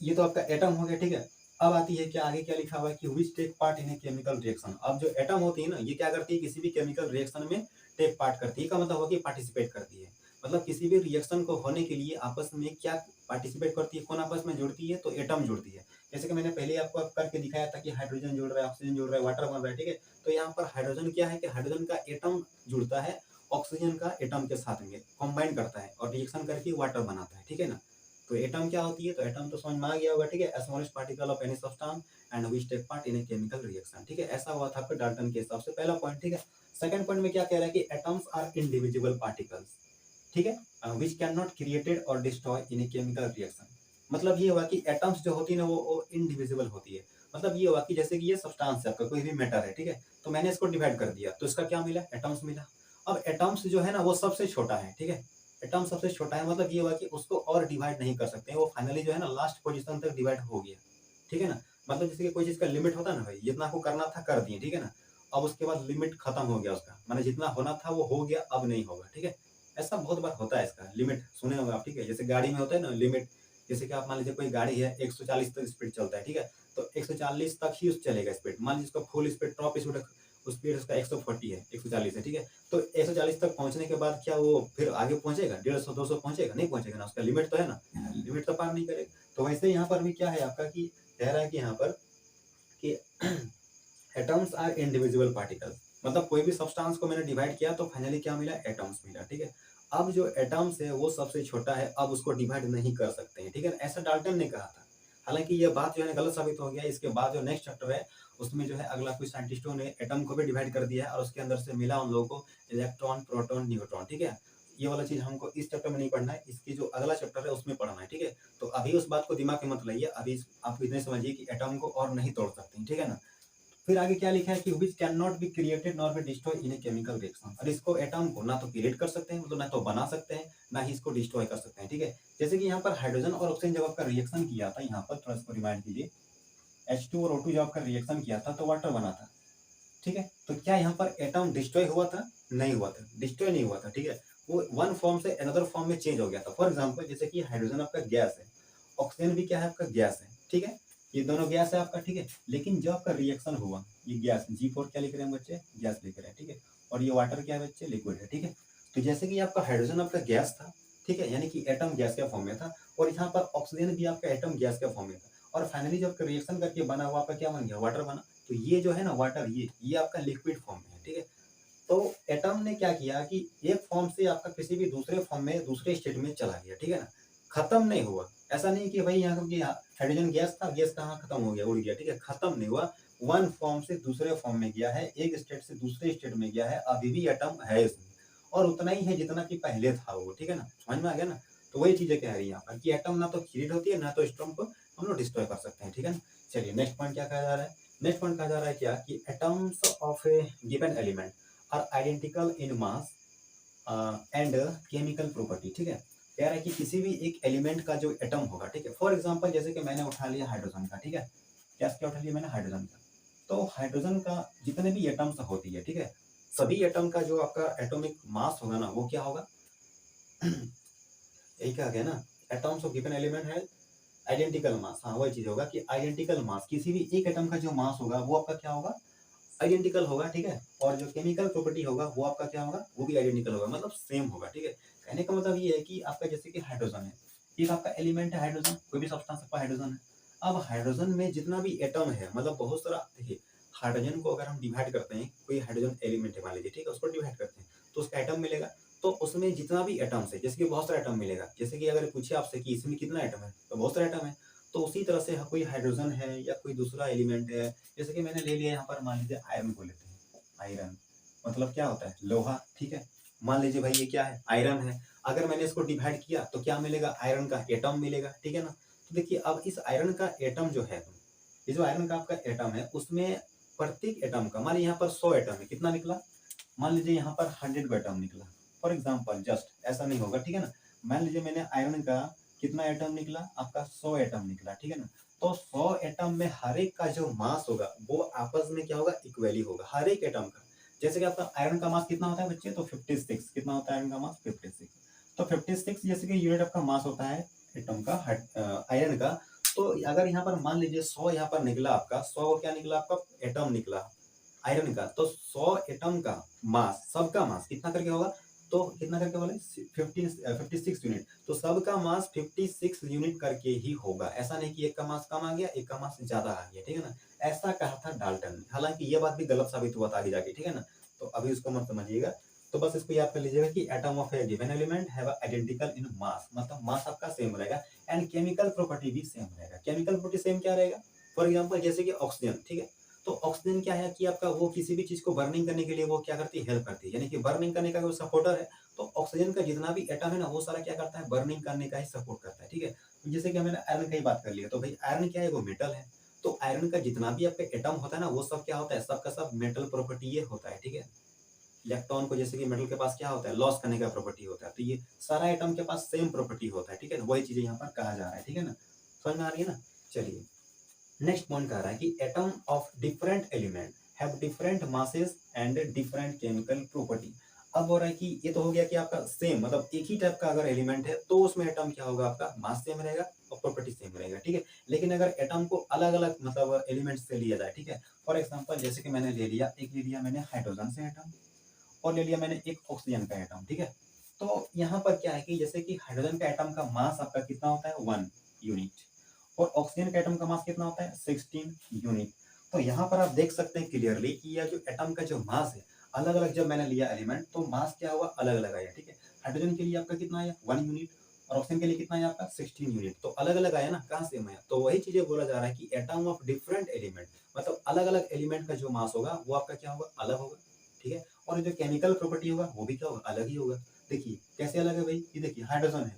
ये तो आपका एटम हो गया, ठीक है। अब आती है क्या, आगे क्या लिखा हुआ है कि which take part in a chemical reaction. अब जो एटम होती है ना, ये क्या करती है, किसी भी केमिकल रिएक्शन में टेक पार्ट करती है, का मतलब हो कि पार्टिसिपेट करती है। मतलब किसी भी रिएक्शन को होने के लिए आपस में क्या पार्टिसिपेट करती है, कौन आपस में जुड़ती है, तो एटम जुड़ती है। जैसे कि मैंने पहले आपको करके दिखाया था कि हाइड्रोजन जुड़ रहा है, ऑक्सीजन जुड़ रहा है, वाटर बन रहा है, ठीक है। तो यहाँ पर हाइड्रोजन क्या है कि हाइड्रोजन का एटम जुड़ता है ऑक्सीजन का एटम के साथ में, कंबाइन करता है और रिएक्शन करके वाटर बनाता है, ठीक है ना। तो एटम क्या होती है, तो एटम तो समझ में आ गया होगा, ठीक है, smallest particle of any substance and which take part in a chemical reaction, ठीक है। ऐसा हुआ था आपके डाल्टन के हिसाब से, पहला पॉइंट, ठीक है। सेकंड पॉइंट में क्या कह रहा है कि एटम्स आर इंडिविजुअल पार्टिकल्स, ठीक है, व्हिच कैन नॉट क्रिएटेड और destroy in a chemical reaction. मतलब ये हुआ कि एटम्स जो होती है ना, वो इंडिविजुअल होती है। मतलब ये हुआ कि जैसे कि ये सब्सटेंस है आपका, कोई भी मैटर है, ठीक है, तो मैंने इसको डिवाइड कर दिया, तो इसका क्या मिला, एटम्स मिला। अब एटम्स जो है ना, वो सबसे छोटा है, ठीक है, एटम सबसे छोटा है, मतलब ये हुआ कि उसको और डिवाइड नहीं कर सकते, वो फाइनली जो है ना लास्ट पोजीशन तक डिवाइड हो गया, ठीक है ना। मतलब जैसे कि कोई चीज का लिमिट होता है ना भाई, जितना आपको करना था कर दिए, ठीक है ना, अब उसके बाद लिमिट खत्म हो गया उसका, माने जितना होना था वो हो गया, अब नहीं होगा, ठीक है। ऐसा बहुत बार होता है, इसका लिमिट सुने होंगे आप, ठीक है, जैसे गाड़ी में होता है ना लिमिट, जैसे कि आप मान लीजिए कोई गाड़ी है 140 तक स्पीड चलता है, ठीक है, तो 140 तक ही चलेगा स्पीड, मान लीजिए उसका फुल स्पीड टॉप स्पीड उसका 140 है, 140 है, ठीक है। तो 140 तक पहुंचने के बाद क्या वो फिर आगे पहुंचेगा, 150 200 पहुंचेगा, नहीं पहुंचेगा ना, उसका लिमिट तो है ना, लिमिट तो पार नहीं करेगा। तो वैसे यहाँ पर भी क्या है आपका कि कह रहा है कि यहाँ पर कि एटम्स आर इंडिविजुअल पार्टिकल्स, मतलब कोई भी सब्सटेंस को मैंने डिवाइड किया तो फाइनली क्या मिला, एटम्स मिला, ठीक है। अब जो एटम्स है वो सबसे छोटा है, अब उसको डिवाइड नहीं कर सकते हैं, ठीक है, ऐसा डाल्टन ने कहा था। हालांकि ये बात जो है गलत साबित हो गया। इसके बाद जो नेक्स्ट चैप्टर है उसमें जो है अगला कुछ साइंटिस्टों ने एटम को भी डिवाइड कर दिया है, और उसके अंदर से मिला उन लोगों को इलेक्ट्रॉन, प्रोटॉन, न्यूट्रॉन, ठीक है। ये वाला चीज हमको इस चैप्टर में नहीं पढ़ना है, इसकी जो अगला चैप्टर है उसमें पढ़ना है, ठीक है। तो अभी उस बात को दिमाग में मत लाइए, अभी आप इतने समझिए कि एटम को और नहीं तोड़ सकते, ठीक है ना। फिर आगे क्या लिखा है कि which can not be created nor be destroy in a chemical reaction. और इसको एटम को ना तो क्रिएट कर सकते हैं, मतलब ना तो बना सकते हैं, ना ही इसको डिस्ट्रॉय कर सकते हैं, ठीक है। जैसे कि यहाँ पर हाइड्रोजन और ऑक्सीजन जब आपका रिएक्शन किया था, यहाँ पर थोड़ा इसको रिमाइंड कीजिए, H2 और O2 जब आपका रिएक्शन किया था तो वाटर बना था, ठीक है। तो क्या यहाँ पर एटम डिस्ट्रॉय हुआ था? नहीं हुआ था, डिस्ट्रॉय नहीं हुआ था, ठीक है। वो वन फॉर्म से अनदर फॉर्म में चेंज हो गया था। फॉर एग्जांपल जैसे कि हाइड्रोजन आपका गैस है, ऑक्सीजन भी क्या है आपका गैस है, ठीक है। ये दोनों गैस है आपका, ठीक है। लेकिन जब आपका रिएक्शन हुआ, ये गैस G4 क्या लिख रहे हैं बच्चे? गैस लिख रहे हैं, ठीक है। और ये वाटर क्या है बच्चे? लिक्विड है, ठीक है। तो जैसे कि आपका हाइड्रोजन आपका गैस था, ठीक है, यानी कि एटम गैस के फॉर्म में था, और यहाँ पर ऑक्सीजन भी आपका एटम गैस के फॉर्म में था, और फाइनली जब रिएक्शन करके बना हुआ आपका क्या बन गया? वाटर बना। तो ये जो है ना वाटर, ये आपका लिक्विड फॉर्म में है, ठीक है। तो एटम ने क्या किया कि एक फॉर्म से आपका किसी भी दूसरे फॉर्म में, दूसरे स्टेट में चला गया, ठीक है ना। खत्म नहीं हुआ, ऐसा नहीं कि भाई यहाँ क्योंकि हाइड्रोजन गैस था, गैस कहाँ खत्म हो गया, उड़ गया, ठीक है। खत्म नहीं हुआ, वन फॉर्म से दूसरे फॉर्म में गया है, एक स्टेट से दूसरे स्टेट में गया है, अभी भी एटम है इसमें, और उतना ही है जितना कि पहले था वो, ठीक है ना। समझ में आ गया ना। तो वही चीजें कह रही है यहाँ पर कि एटम ना तो क्रिएट होती है, ना तो एटम को हम लोग डिस्ट्रॉय कर सकते हैं, ठीक है ना। चलिए नेक्स्ट पॉइंट क्या कहा जा रहा है? नेक्स्ट पॉइंट कहा जा रहा है क्या कि atoms of a given element are identical in mass and chemical property, ठीक है। कह रहा है कि किसी भी एक एलिमेंट का जो एटम होगा, ठीक है। फॉर एग्जांपल जैसे कि मैंने उठा लिया हाइड्रोजन का, ठीक है। क्या उठा लिया मैंने? हाइड्रोजन का। तो हाइड्रोजन का जितने भी एटम्स होती है, ठीक है, सभी एटम का जो आपका एटॉमिक मास होगा ना, वो क्या होगा? यही कहा गया ना, एटम्स ऑफ गिवन एलिमेंट है आइडेंटिकल मास। हाँ, वही चीज होगा कि आइडेंटिकल मास, किसी भी एक एटम का जो मास होगा वो आपका क्या होगा? आइडेंटिकल होगा, ठीक है। और जो केमिकल प्रॉपर्टी होगा वो आपका क्या होगा? वो भी आइडेंटिकल होगा, मतलब सेम होगा, ठीक है। कहने का मतलब ये है कि आपका जैसे कि हाइड्रोजन है, एक आपका एलिमेंट है हाइड्रोजन, कोई भी सब्सटेंस आपका हाइड्रोजन है। अब हाइड्रोजन में जितना भी एटम है, मतलब बहुत सारा, देखिए हाइड्रोजन को अगर हम डिवाइड करते हैं, कोई हाइड्रोजन एलिमेंट है मान लीजिए, ठीक है, उसको डिवाइड करते हैं तो उसका एटम मिलेगा। तो उसमें जितना भी एटम्स है, जैसे कि बहुत सारा एटम मिलेगा, जैसे कि अगर पूछे आपसे कि इसमें कितना एटम है, तो बहुत सारा एटम है। तो उसी तरह से कोई हाइड्रोजन है या कोई दूसरा एलिमेंट है, जैसे कि मैंने ले लिया यहाँ पर, मान लीजिए आयरन को लेते हैं। आयरन मतलब क्या होता है? लोहा, ठीक है। मान लीजिए भाई ये क्या है? आयरन है। अगर मैंने इसको डिवाइड किया तो क्या मिलेगा? आयरन का एटम मिलेगा, ठीक है ना। तो देखिए अब इस आयरन का एटम जो है, ये जो आयरन का आपका एटम है, उसमें प्रत्येक एटम का, मान लीजिए यहाँ पर 100 एटम है, कितना निकला? मान लीजिए यहाँ पर 100 का एटम निकला, फॉर एग्जाम्पल, जस्ट ऐसा नहीं होगा, ठीक है ना। मान लीजिए मैंने आयरन का कितना एटम निकला? आपका 100 एटम निकला, ठीक है ना। तो 100 एटम में हर एक का जो मास होगा वो आपस में क्या होगा? इक्वली होगा, हर एक एटम का। जैसे कि आपका आयरन का मास कितना होता है बच्चे? तो 56। कितना होता है आयरन का मास? 56। तो 56 जैसे कि यूनिट आपका मास होता है एटम का, आयरन का। तो अगर यहाँ पर मान लीजिए 100 यहाँ पर निकला आपका, 100 क्या निकला आपका? एटम निकला आयरन का। तो 100 एटम का मास, सबका मास कितना करके होगा? तो कितना करके बोले? 56 यूनिट। तो सबका मास 56 यूनिट करके ही होगा, ऐसा नहीं कि एक का मास कम आ गया, एक का मास ज्यादा आ गया, ठीक है ना। ऐसा कहा था डाल्टन ने, हालांकि ये बात भी गलत साबित हुआ था आगे जाके, ठीक है ना। तो अभी उसको मत समझिएगा। तो बस इसको याद कर लीजिएगा कि atom of a given element have identical in mass, मतलब मास आपका सेम रहेगा, एंड केमिकल प्रॉपर्टी भी सेम रहेगा। केमिकल प्रॉपर्टी सेम क्या रहेगा? फॉर एग्जाम्पल जैसे कि ऑक्सीजन, ठीक है। तो ऑक्सीजन क्या है कि आपका वो किसी भी चीज को बर्निंग करने के लिए वो क्या करती है? हेल्प करती है, यानी कि बर्निंग करने का वो सपोर्टर है। तो ऑक्सीजन का जितना भी एटम है ना, वो सारा क्या करता है? बर्निंग करने का ही सपोर्ट करता है, ठीक है। तो जैसे कि मैंने आयरन की बात कर लिया, तो भाई आयरन क्या है? वो मेटल है। तो आयरन का जितना भी आपका एटम होता है ना, वो सब क्या होता है? सबका सब मेटल प्रॉपर्टी ये होता है, ठीक है। इलेक्ट्रॉन को जैसे कि मेटल के पास क्या होता है? लॉस करने का प्रॉपर्टी होता है। तो ये सारा एटम के पास सेम प्रॉपर्टी होता है, ठीक है ना। वही चीजें यहाँ पर कहा जा रहा है, ठीक है ना। समझ में आ रही है ना। चलिए नेक्स्ट पॉइंट कह रहा है कि atom of different element have different masses and different chemical property. अब हो रहा है कि ये तो हो गया कि आपका सेम, मतलब एक ही टाइप का अगर एलिमेंट है तो उसमें एटम क्या होगा? आपका मास सेम रहेगा और प्रॉपर्टी सेम रहेगा, ठीक है। लेकिन अगर एटम को अलग अलग मतलब एलिमेंट से लिया जाए, ठीक है। फॉर एग्जाम्पल जैसे कि मैंने ले लिया मैंने हाइड्रोजन से एटम, और ले लिया मैंने एक ऑक्सीजन का एटम, ठीक है। तो यहाँ पर क्या है कि जैसे कि हाइड्रोजन का एटम का मास आपका कितना होता है? 1 यूनिट, और ऑक्सीजन का एटम का मास कितना होता है? 16 यूनिट। तो यहाँ पर आप देख सकते हैं क्लियरली कि यह जो एटम का जो मास है, अलग अलग जब मैंने लिया एलिमेंट तो मास क्या हुआ? अलग अलग आया, ठीक है। हाइड्रोजन के लिए आपका कितना आया? 1 यूनिट, और ऑक्सीजन के लिए कितना आया आपका? 16 यूनिट। तो अलग अलग आया ना, कहाँ सेम आया? तो वही चीजें बोला जा रहा है कि एटम ऑफ डिफरेंट एलिमेंट, मतलब अलग अलग एलिमेंट का जो मास होगा वो आपका क्या होगा? अलग होगा, ठीक है। और जो केमिकल प्रॉपर्टी होगा वो भी क्या होगा? अलग ही होगा। देखिए कैसे अलग है भाई, ये देखिए हाइड्रोजन है,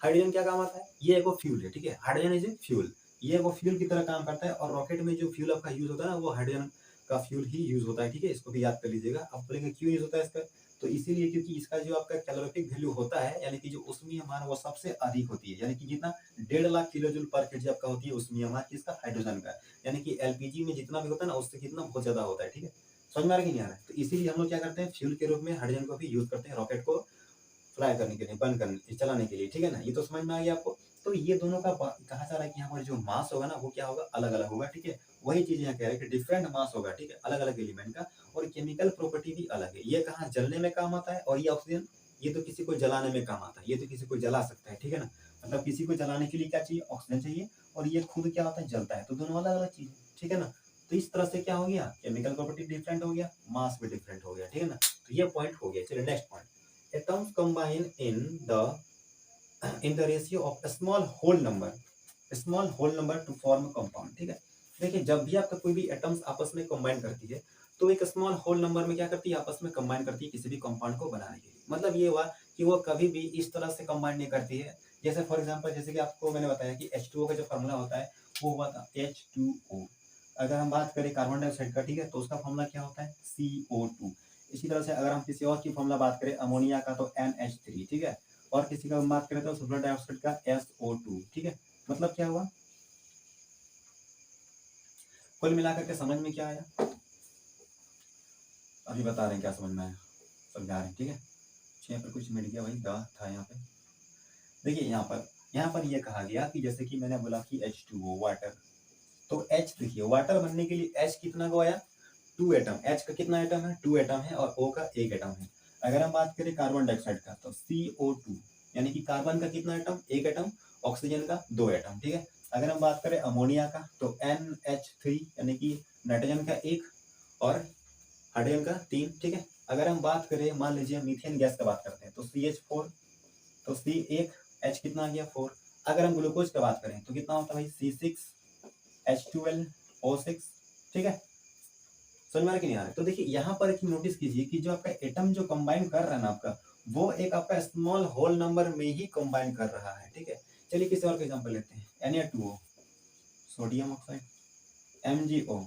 हाइड्रोजन क्या काम आता है? ये एगो फ्यूल है, ठीक है। हाइड्रोजन इज ए फ्यूल, ये वो फ्यूल की तरह काम करता है, और रॉकेट में जो फ्यूल आपका यूज होता है ना, वो हाइड्रोजन का फ्यूल ही यूज होता है, ठीक है। इसको भी याद कर लीजिएगा। आप बोलेंगे क्यों यूज होता है इसका? तो इसीलिए क्योंकि इसका जो आपका कैलोरीफिक वैल्यू होता है, यानी कि जो ऊष्मीय मान वो सबसे अधिक होती है, यानी कि जितना 1.5 लाख किलो जूल पर केजी आपका होती है ऊष्मीय मान किसका, हाइड्रोजन का, यानी कि एलपीजी में जितना भी होता है ना उससे कितना बहुत ज्यादा होता है। ठीक है, समझ में आ रहा है कि नहीं आ रहा है? तो इसीलिए हम लोग क्या करते हैं, फ्यूल के रूप में हाइड्रोजन को भी यूज करते हैं रॉकेट को फ्लाई करने के लिए, बंद करने चलाने के लिए। ठीक है ना, ये तो समझ में आ गया आपको। तो ये दोनों का कहा जा रहा है कि यहाँ पर जो मास होगा ना वो क्या होगा, अलग अलग होगा। ठीक है, वही चीज यहाँ कह रहे हैं कि डिफरेंट मास होगा। ठीक है, अलग अलग एलिमेंट का, और केमिकल प्रॉपर्टी भी अलग है। ये कहाँ जलने में काम आता है, और ये ऑक्सीजन ये तो किसी को जलाने में काम आता है, ये तो किसी को जला सकता है। ठीक है ना, मतलब किसी को जलाने के लिए क्या चाहिए, ऑक्सीजन चाहिए, और ये खुद क्या होता है, जलता है। तो दोनों अलग अलग चीज है। ठीक है ना, तो इस तरह से क्या हो गया, केमिकल प्रॉपर्टी डिफरेंट हो गया, मास भी डिफरेंट हो गया। ठीक है ना, तो ये पॉइंट हो गया। चलिए next point, atoms combine in the ratio of a small whole number to form a compound। ठीक है, देखिए जब भी आपका कोई भी एटम्स आपस में कंबाइन करती है तो एक स्मॉल होल नंबर में क्या करती है, आपस में कंबाइन करती है किसी भी कंपाउंड को बनाने के लिए। मतलब ये हुआ कि वो कभी भी इस तरह से कंबाइन नहीं करती है। जैसे फॉर एग्जांपल, जैसे कि आपको मैंने बताया कि H2O का जो फॉर्मूला होता है वो हुआ था H2O। अगर हम बात करें कार्बन डाइऑक्साइड का, ठीक है, तो उसका फॉर्मूला क्या होता है, CO2। इसी तरह से अगर हम किसी और की फॉर्मूला बात करें अमोनिया का तो NH3। ठीक है, और किसी का बात करें तो सल्फर डाइऑक्साइड का SO2। ठीक है, मतलब क्या हुआ, कुल मिलाकर के समझ में क्या आया, अभी बता रहे हैं क्या समझ में आया, समझा रहे हैं। ठीक है, यहाँ पर कुछ मिल गया, वही द था यहाँ पे। देखिए यहाँ पर ये कहा गया कि जैसे कि मैंने बोला कि H2O वाटर, तो H देखिए वाटर बनने के लिए H कितना को आया, 2 एटम। H का कितना एटम है, 2 एटम है, और O का 1 एटम है। अगर हम बात करें कार्बन डाइऑक्साइड का तो CO2, यानी कि कार्बन का कितना एटम, 1 एटम, ऑक्सीजन का 2 एटम। ठीक है, अगर हम बात करें अमोनिया का तो NH3, यानी कि नाइट्रोजन का 1 और हाइड्रोजन का 3। ठीक है, अगर हम बात करें मान लीजिए मीथेन गैस का बात करते हैं तो CH4, तो C1 H कितना आ गया 4। अगर हम ग्लूकोज का बात करें तो कितना होता है भाई, C6 H12O6। ठीक है, समझ में आ रहा है कि नहीं आ रहा है? तो देखिए यहाँ पर एक नोटिस कीजिए कि जो आपका एटम जो कंबाइन कर रहा है ना आपका, वो एक आपका स्मॉल होल नंबर में ही कंबाइन कर रहा है। ठीक है, चलिए किसी और का एग्जांपल लेते हैं, Na2O sodium oxide, MgO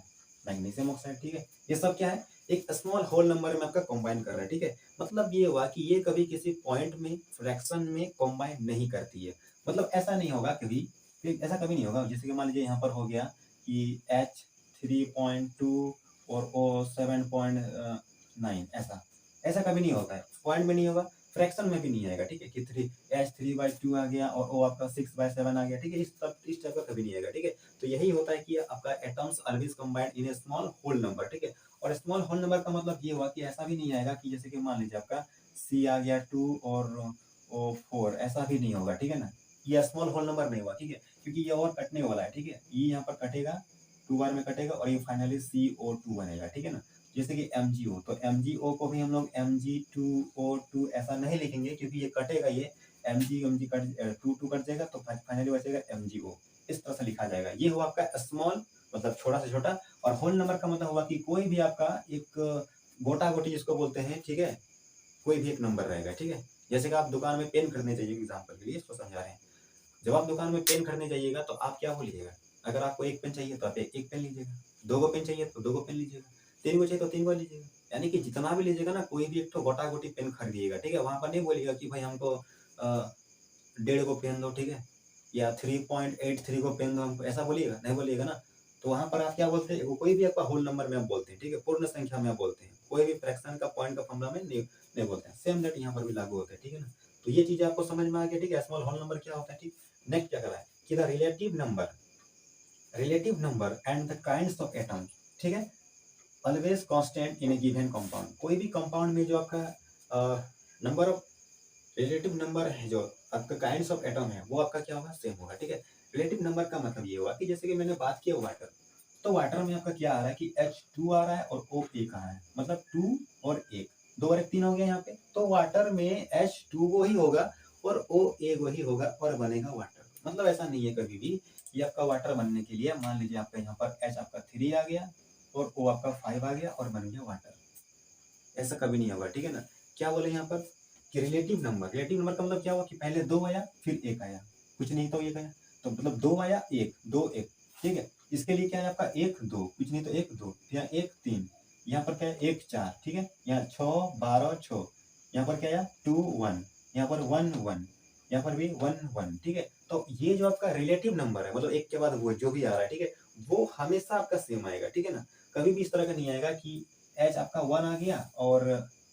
magnesium oxide. ठीक है, ये सब क्या है, एक स्मॉल होल नंबर में आपका कंबाइन कर रहा है। ठीक है, मतलब ये हुआ कि ये कभी किसी पॉइंट में फ्रैक्शन में कंबाइन नहीं करती है। मतलब ऐसा नहीं होगा कभी, ऐसा कभी नहीं होगा। जैसे कि मान लीजिए यहाँ पर हो गया कि H3.2 और O7.9, ऐसा ऐसा कभी नहीं होता है, पॉइंट में नहीं होगा, फ्रैक्शन में भी नहीं आएगा। ठीक है, कि H3/2 आ गया और O आपका 6/7 आ गया। ठीक है, इस टाइप का कभी नहीं आएगा। ठीक है, तो यही होता है कि आपका atoms always combined in a small whole number. ठीक है, और स्मॉल होल नंबर का मतलब ये हुआ कि ऐसा भी नहीं आएगा कि जैसे कि मान लीजिए आपका C आ गया 2 और O4, ऐसा भी नहीं होगा। ठीक है ना, ये स्मॉल होल नंबर नहीं हुआ। ठीक है, क्योंकि ये और कटने वाला है। ठीक है, ये यहाँ पर कटेगा, 2 बार में कटेगा और ये फाइनली CO2 बनेगा। ठीक है ना, जैसे कि MgO, तो MgO को भी हम लोग Mg2O2 ऐसा नहीं लिखेंगे क्योंकि ये कटेगा, ये Mg कट 2 कट जाएगा तो फाइनली बचेगा MgO। इस तरह से लिखा जाएगा। ये हुआ आपका स्मॉल, मतलब छोटा से छोटा, और होल नंबर का मतलब हुआ कि कोई भी आपका एक गोटा गोटी जिसको बोलते हैं। ठीक है, कोई भी एक नंबर रहेगा। ठीक है, जैसे कि आप दुकान में पेन खरीदने जाइए, एग्जाम्पल के लिए इसको समझा रहे हैं। जब आप दुकान में पेन खरीदने जाइएगा तो आप क्या बोलिएगा, अगर आपको एक पेन चाहिए तो आप एक पेन लीजिएगा, 2 गो पेन चाहिए तो 2 गो पेन लीजिएगा, 3 गो चाहिए तो 3 गो लीजिएगा। यानी कि जितना भी लीजिएगा ना, कोई भी एक तो गोटा गोटी पेन खरीदिएगा। ठीक है, वहां पर नहीं बोलिएगा कि भाई हमको 1.5 गो पेन दो। ठीक है, या 3.83 को पेन दो हमको, ऐसा बोलिएगा, नहीं बोलिएगा ना। तो वहां पर आप क्या बोलते हैं, वो कोई भी आपका होल नंबर में आप बोलते हैं। ठीक है, पूर्ण संख्या में आप बोलते हैं, कोई भी फ्रैक्शन का पॉइंट का फॉर्मूला में नहीं बोलते हैं। सेम दैट यहाँ पर भी लागू होता है। ठीक है ना, तो ये चीज आपको समझ में आ गया। ठीक है, स्मॉल होल नंबर क्या होता है। ठीक, नेक्स्ट क्या कर रहा है कि the relative number and the kinds of atoms. ठीक है, always constant in A given compound. कोई भी कंपाउंड में जो आपका नंबर ऑफ रिलेटिव नंबर है, जो आपका काइंड्स ऑफ एटम है, वो आपका क्या होगा, सेम होगा। ठीक है, रिलेटिव नंबर का मतलब ये हुआ कि जैसे कि मैंने बात किया वाटर, तो वाटर में आपका क्या आ रहा है कि H2 आ रहा है और O एक आ रहा है, मतलब 2 और 1, 2 और 1 3 हो गया यहाँ पे। तो वाटर में H2 वो ही होगा और O एक वही होगा और बनेगा वाटर। मतलब ऐसा नहीं है कभी भी कि आपका वाटर बनने के लिए मान लीजिए आपका यहाँ पर H आपका 3 आ गया और O आपका 5 आ गया और बन गया वाटर, ऐसा कभी नहीं होगा। ठीक है ना, क्या बोले यहाँ पर कि रिलेटिव नंबर का मतलब क्या हुआ कि पहले 2 आया फिर 1 आया, कुछ नहीं तो 1 आया, तो मतलब 2 आया 1 2 1। ठीक है, इसके लिए क्या है आपका 1 2, कुछ नहीं तो 1 2, यहाँ 1 3, यहाँ पर क्या है 1 4। ठीक है, यहाँ 6 12 6, यहाँ पर क्या आया 2 1, यहाँ पर 1 1, यहाँ पर भी 1 1, ठीक है। तो ये जो आपका रिलेटिव नंबर है, मतलब एक के बाद वो जो भी आ रहा है, ठीक है, वो हमेशा आपका सेम आएगा, ठीक है ना। कभी भी इस तरह का नहीं आएगा कि एच आपका 1 आ गया और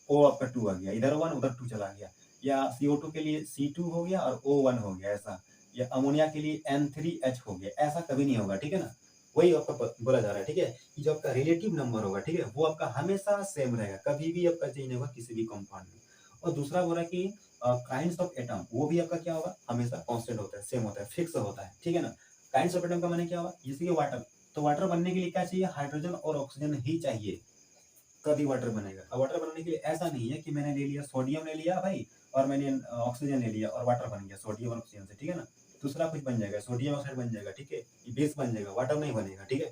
ओ आपका 2 आ गया, इधर 1 उधर 2 चला गया, या CO2 के लिए C2 हो गया और O1 हो गया ऐसा, या अमोनिया के लिए N3H हो गया, ऐसा कभी नहीं होगा, ठीक है ना। वही आपका बोला जा रहा है, ठीक है, कि जो आपका रिलेटिव नंबर होगा, ठीक है, वो आपका हमेशा सेम रहेगा, कभी भी आपका चेंज नहीं होगा किसी भी कंपाउंड में। और दूसरा बोला कि काइंड्स ऑफ एटम, वो भी आपका क्या होगा, हमेशा कांस्टेंट होता है, सेम होता है, फिक्स होता है, ठीक है ना। काइंड्स ऑफ एटम का माने क्या होगा, जैसे कि वाटर, तो वाटर बनने के लिए क्या चाहिए, हाइड्रोजन और ऑक्सीजन ही चाहिए, तभी वाटर बनेगा। अब वाटर बनाने के लिए ऐसा नहीं है कि मैंने ले लिया सोडियम ले लिया भाई, और मैंने ऑक्सीजन ले लिया और वाटर बन गया सोडियम और ऑक्सीजन से, ठीक है ना। दूसरा कुछ बन जाएगा, सोडियम ऑक्साइड बन जाएगा, ठीक है, ये बेस बन जाएगा, वाटर नहीं बनेगा, ठीक है।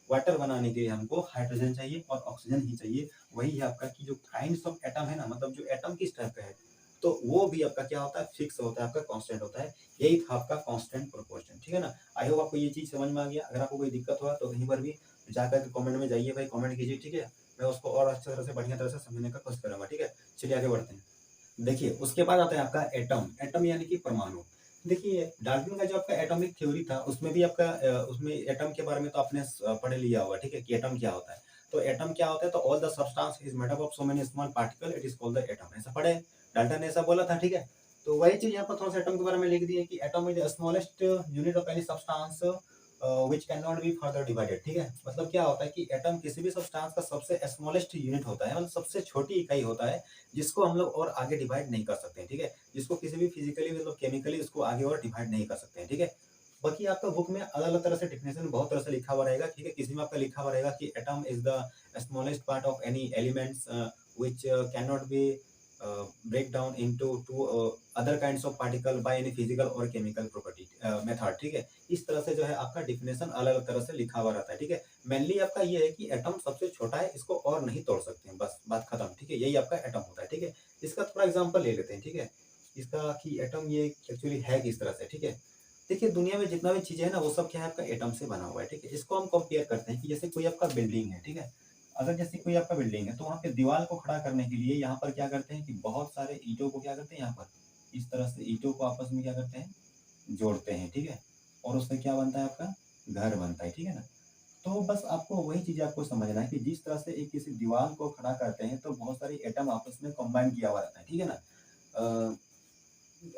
वाटर बनाने के लिए हमको हाइड्रोजन चाहिए और ऑक्सीजन ही चाहिए। वही है आपका कि जो काइंड्स ऑफ एटम है ना, मतलब जो एटम किस टाइप का है, तो वो भी आपका क्या होता है, फिक्स होता है, आपका कांस्टेंट होता है। यही था आपका कांस्टेंट प्रोपोर्शन, ठीक है ना। आई होप आपको ये चीज समझ में आ गया। अगर आपको कोई दिक्कत हुआ तो कहीं पर भी जाकर कमेंट में जाइए भाई, कमेंट कीजिए, ठीक है। मैं उसको और अच्छी तरह से बढ़िया तरह से समझने का कोशिश करूंगा, ठीक है। चलिए आगे बढ़ते हैं। देखिए उसके बाद आता है आपका एटम। एटम यानी कि परमाणु। देखिए डाल्टन का जो आपका एटॉमिक थ्योरी था, उसमें भी आपका उसमें एटम के बारे में तो आपने पढ़ लिया होगा, ठीक है, कि एटम क्या होता है। तो एटम क्या होता है, तो all the substance is made up of so many small particle, it is called the atom, ऐसा पढ़े, डाल्टन ने ऐसा बोला था, ठीक है। तो वही चीज यहाँ पर थोड़ा सा एटम के बारे में लिख दिया कि atom is the smallest unit of any substance which can not be further divided, ठीक है। मतलब क्या होता है कि एटम किसी भी सब्सटेंस का सबसे स्मॉलेस्ट यूनिट होता है, मतलब सबसे छोटी इकाई होता है, जिसको हम लोग और आगे डिवाइड नहीं कर सकते हैं, ठीक है। जिसको किसी भी फिजिकली मतलब केमिकली इसको आगे और डिवाइड नहीं कर सकते हैं, ठीक है। बाकी आपका बुक में अलग अलग तरह से डिफिनेशन बहुत तरह से लिखा हुआ रहेगा, ठीक है। किसी में आपका लिखा हुआ रहेगा कि atom is the smallest part of any elements which can not be break down into two other kinds of particle by any physical or chemical property method, ठीक है। इस तरह से जो है आपका डिफिनेशन अलग अलग तरह से लिखा हुआ रहता है, ठीक है। मेनली आपका ये है कि एटम सबसे छोटा है, इसको और नहीं तोड़ सकते हैं, बस बात खत्म, ठीक है। यही आपका एटम होता है, ठीक है। इसका थोड़ा एग्जांपल ले लेते हैं, ठीक है, इसका कि एटम ये एक्चुअली है किस तरह से, ठीक है। देखिए दुनिया में जितना भी चीजें है ना, वो सब क्या है, आपका एटम से बना हुआ है, ठीक है। इसको हम कंपेयर करते हैं कि जैसे कोई आपका बिल्डिंग है, ठीक है। अगर जैसे कोई आपका बिल्डिंग है, तो वहाँ पे दीवार को खड़ा करने के लिए यहाँ पर क्या करते हैं कि बहुत सारे ईंटों को क्या करते हैं, यहाँ पर इस तरह से ईंटों को आपस में क्या करते हैं, जोड़ते हैं, ठीक है। और उससे क्या बनता है, आपका घर बनता है, ठीक है ना। तो बस आपको वही चीज आपको समझना है कि जिस तरह से एक किसी दीवार को खड़ा करते हैं, तो बहुत सारी एटम आपस में कंबाइन किया हुआ रहता है, ठीक है ना।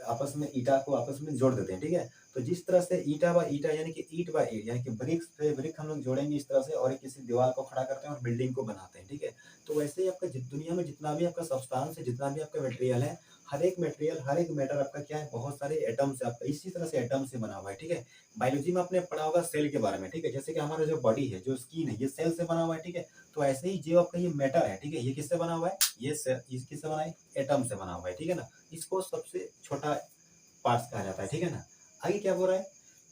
आपस में ईटा को आपस में जोड़ देते हैं, ठीक है। तो जिस तरह से ईटा व ईटा यानी कि ईट व ईट यानी कि ब्रिक्स पे ब्रिक हम लोग जोड़ेंगे इस तरह से, और किसी दीवार को खड़ा करते हैं और बिल्डिंग को बनाते हैं, ठीक है। तो वैसे ही आपका दुनिया में जितना भी आपका सब्सटेंस है, जितना भी आपका मटेरियल है, हर एक मटेरियल हर एक मैटर आपका क्या है, बहुत सारे एटम से आपका इसी तरह से एटम से बना हुआ है, ठीक है। बायोलॉजी में आपने पढ़ा होगा सेल के बारे में, ठीक है। जैसे कि हमारा जो बॉडी है, जो स्किन है, ये सेल से बना हुआ है, ठीक है। तो ऐसे ही जो आपका ये मैटर है, ठीक है, ये किससे बना हुआ है, ये किससे बना है, एटम से बना हुआ है, ठीक है ना। इसको सबसे छोटा पार्ट्स कहा जाता है, ठीक है ना। आगे क्या बोल रहा है,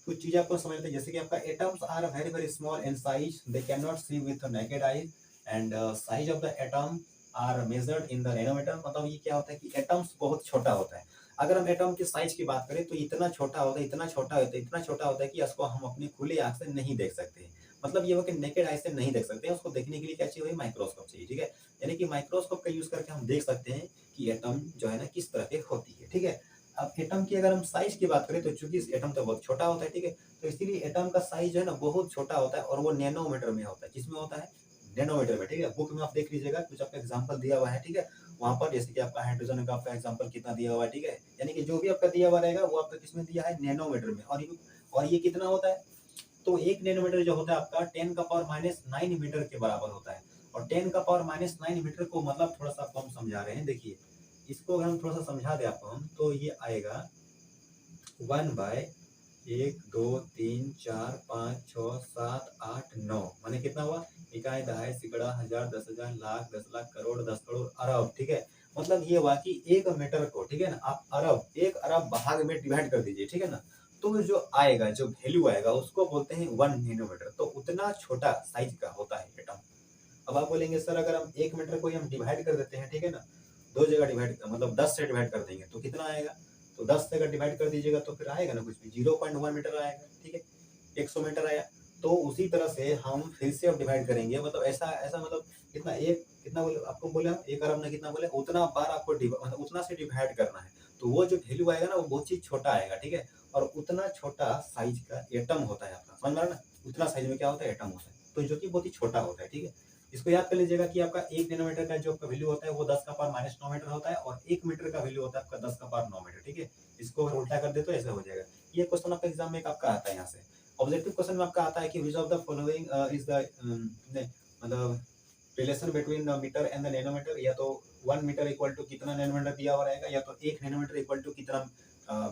कुछ चीजें आपको समझ लेते हैं, जैसे कि आपका atoms are very very small in size, they can not see with naked eye, and size of the atom are measured in the nanometer. मतलब ये क्या होता है कि एटम्स बहुत छोटा होता है। अगर हम एटम के साइज की बात करें तो इतना छोटा होता है, इतना छोटा होता है, इतना छोटा होता है कि इसको हम अपनी खुली आंख से नहीं देख सकते। मतलब ये हो कि नेकेड आई से नहीं देख सकते हैं, उसको देखने के लिए क्या चाहिए, माइक्रोस्कोप चाहिए, ठीक है। यानी कि माइक्रोस्कोप का यूज करके हम देख सकते हैं कि एटम जो है ना किस तरह के होती है, ठीक है। अब एटम की अगर हम साइज की बात करें तो चूंकि एटम तो बहुत छोटा होता है, ठीक है। तो इसीलिए एटम का साइज जो है ना बहुत छोटा होता है, और वो नैनोमीटर में होता है। किसमें होता है, नैनोमीटर में, ठीक है। बुक में आप देख लीजिएगा, कुछ आपका एग्जांपल दिया हुआ है, ठीक है। वहां पर जैसे कि आपका हाइड्रोजन का आपका एग्जांपल कितना दिया हुआ है, ठीक है। यानी कि जो भी आपका दिया हुआ रहेगा वो आपका किसमें दिया है, नैनोमीटर में। और ये कितना होता है, तो एक नैनोमीटर जो होता है आपका 10⁻⁹ मीटर के बराबर होता है। और 10⁻⁹ मीटर को मतलब थोड़ा सा आपको हम समझा रहे हैं, देखिए इसको अगर हम थोड़ा सा समझा दें आपको हम, तो ये आएगा 1/1 2 3 4 5 6 7 8 9, माने कितना हुआ, इकाई दहाई सिकड़ा हजार दस हजार लाख 10 लाख करोड़ 10 करोड़ अरब, ठीक है। मतलब ये हुआ कि एक मीटर को, ठीक है ना, आप अरब 1 अरब भाग में डिवाइड कर दीजिए, ठीक है ना। तो जो आएगा, जो वैल्यू आएगा उसको बोलते हैं 1 नैनोमीटर। तो उतना छोटा साइज का होता है एटम। अब आप बोलेंगे सर अगर हम 1 मीटर को हम डिवाइड कर देते हैं, ठीक है ना, दो जगह डिवाइड मतलब 10 से डिवाइड कर देंगे तो कितना आएगा, तो 10 से अगर डिवाइड कर दीजिएगा तो फिर आएगा ना कुछ भी 0.1 मीटर आएगा, ठीक है। 100 मीटर आया। तो उसी तरह से हम फिर से अब डिवाइड करेंगे, मतलब ऐसा ऐसा मतलब कितना एक कितना बोले आपको, बोले हम 1 अरब ने कितना बोले, उतना बार आपको मतलब उतना से डिवाइड करना है। तो वो जो वैल्यू आएगा ना वो बहुत ही छोटा आएगा, ठीक है। और उतना छोटा साइज का एटम होता है आपका, समझ में आ रहा है ना, उतना साइज में क्या होता है, एटम होता है, तो जो कि बहुत ही छोटा होता है, ठीक है। इसको याद कर लीजिएगा कि आपका 1 नैनोमीटर का जो आपका वैल्यू होता है वो 10 का पावर माइनस 9 मीटर होता है, और 1 मीटर का वैल्यू होता है आपका 10 का पावर 9 मीटर, ठीक है। इसको अगर उल्टा कर दे तो ऐसा हो जाएगा। ये क्वेश्चन आपका एग्जाम में एक आपका आता है यहाँ से। ऑब्जेक्टिव क्वेश्चन में आपका आता है कि which of the following is the मतलब relation between metre and the nanometre, या तो 1 मीटर इक्वल टू कितना नैनोमीटर दिया हुआ रहेगा, या तो 1 नैनोमीटर इक्वल टू कितना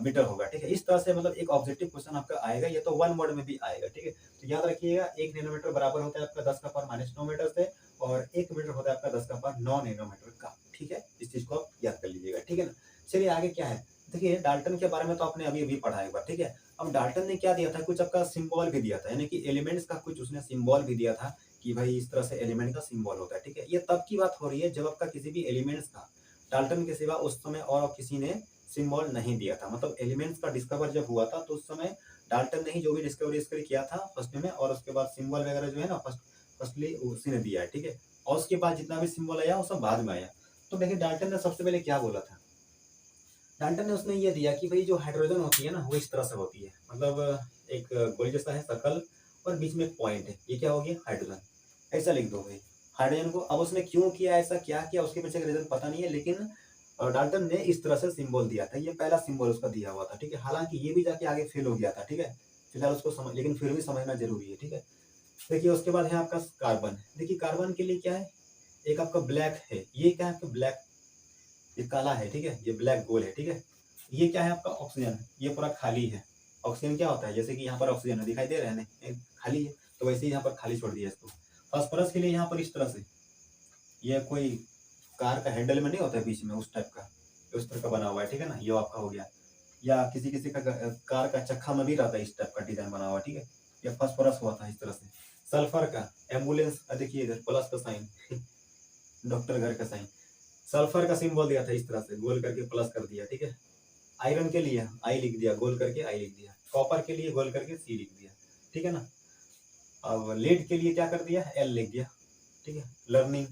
मीटर होगा, ठीक है। इस तरह से मतलब एक ऑब्जेक्टिव क्वेश्चन आपका आएगा, या तो वन वर्ड में भी आएगा, ठीक है। तो याद रखिएगा 1 नैनोमीटर बराबर होता है आपका 10 का पावर माइनस 9 मीटर से, और 1 मीटर होता है आपका 10 का पावर 9 नैनोमीटर का, ठीक है। इस चीज को आप याद कर लीजिएगा, ठीक है ना। चलिए आगे क्या है, देखिए डाल्टन के बारे में तो आपने अभी अभी पढ़ा एक बार, ठीक है। अब डाल्टन ने क्या दिया था, कुछ आपका सिंबल भी दिया था, यानी कि एलिमेंट्स का कुछ उसने सिंबल भी दिया था कि भाई इस तरह से एलिमेंट का सिंबल होता है, ठीक है। ये तब की बात हो रही है जब आपका किसी भी एलिमेंट्स का डाल्टन के सिवा उस समय और किसी ने सिंबल नहीं दिया था, मतलब एलिमेंट्स का डिस्कवर जब हुआ था तो उस समय डाल्टन ने ही जो भी डिस्कवरी किया था फर्स्ट में, और उसके बाद सिंबल वगैरह जो है ना फर्स्टली उसी ने दिया है, ठीक है। और उसके बाद जितना भी सिंबल आया वो सब बाद में आया। तो देखिए डाल्टन ने सबसे पहले क्या बोला था, डाल्टन ने उसने ये दिया कि भाई जो हाइड्रोजन होती है ना वो इस तरह से होती है, मतलब एक गोल जैसा है सर्कल, और बीच में एक पॉइंट है, ये क्या हो गया, हाइड्रोजन। ऐसा लिख दो भाई हाइड्रोजन को। अब उसने क्यों किया ऐसा, क्या किया, उसके पीछे का रीजन पता नहीं है, लेकिन डाल्टन ने इस तरह से सिंबल दिया था, ये पहला सिंबल उसका दिया हुआ था, ठीक है। हालांकि ये भी जाके आगे फेल हो गया था, ठीक है। फिलहाल उसको समझ, लेकिन फिर भी समझना जरूरी है, ठीक है। देखिए उसके बाद है आपका कार्बन। देखिए कार्बन के लिए क्या है, एक आपका ब्लैक है, ये क्या है आपका ब्लैक, ये काला है, ठीक है, ये ब्लैक गोल है, ठीक है। ये क्या है आपका ऑक्सीजन, ये पूरा खाली है। ऑक्सीजन क्या होता है, जैसे कि यहाँ पर ऑक्सीजन है, दिखाई दे रहा है ना, खाली है, तो वैसे ही यहाँ पर खाली छोड़ दिया इसको। फास्फोरस के लिए यहाँ पर इस तरह से, ये कोई कार का हैंडल में नहीं होता है बीच में उस टाइप का, उस तरह का बना हुआ है, ठीक है ना, ये आपका हो गया। या किसी किसी का कार का चक्का में भी रहता है इस टाइप का डिजाइन बना हुआ, ठीक है। ये फास्फोरस हुआ था इस तरह से। सल्फर का एम्बुलेंस, देखिए इधर प्लस का साइन डॉक्टर घर का साइन। सल्फर का सिंबल दिया था इस तरह से, गोल करके प्लस कर दिया, ठीक है। आयरन के लिए आई लिख दिया, गोल करके आई लिख दिया। कॉपर के लिए गोल करके सी लिख दिया, ठीक है ना। अब लेड के लिए क्या कर दिया, एल लिख दिया, ठीक है, लर्निंग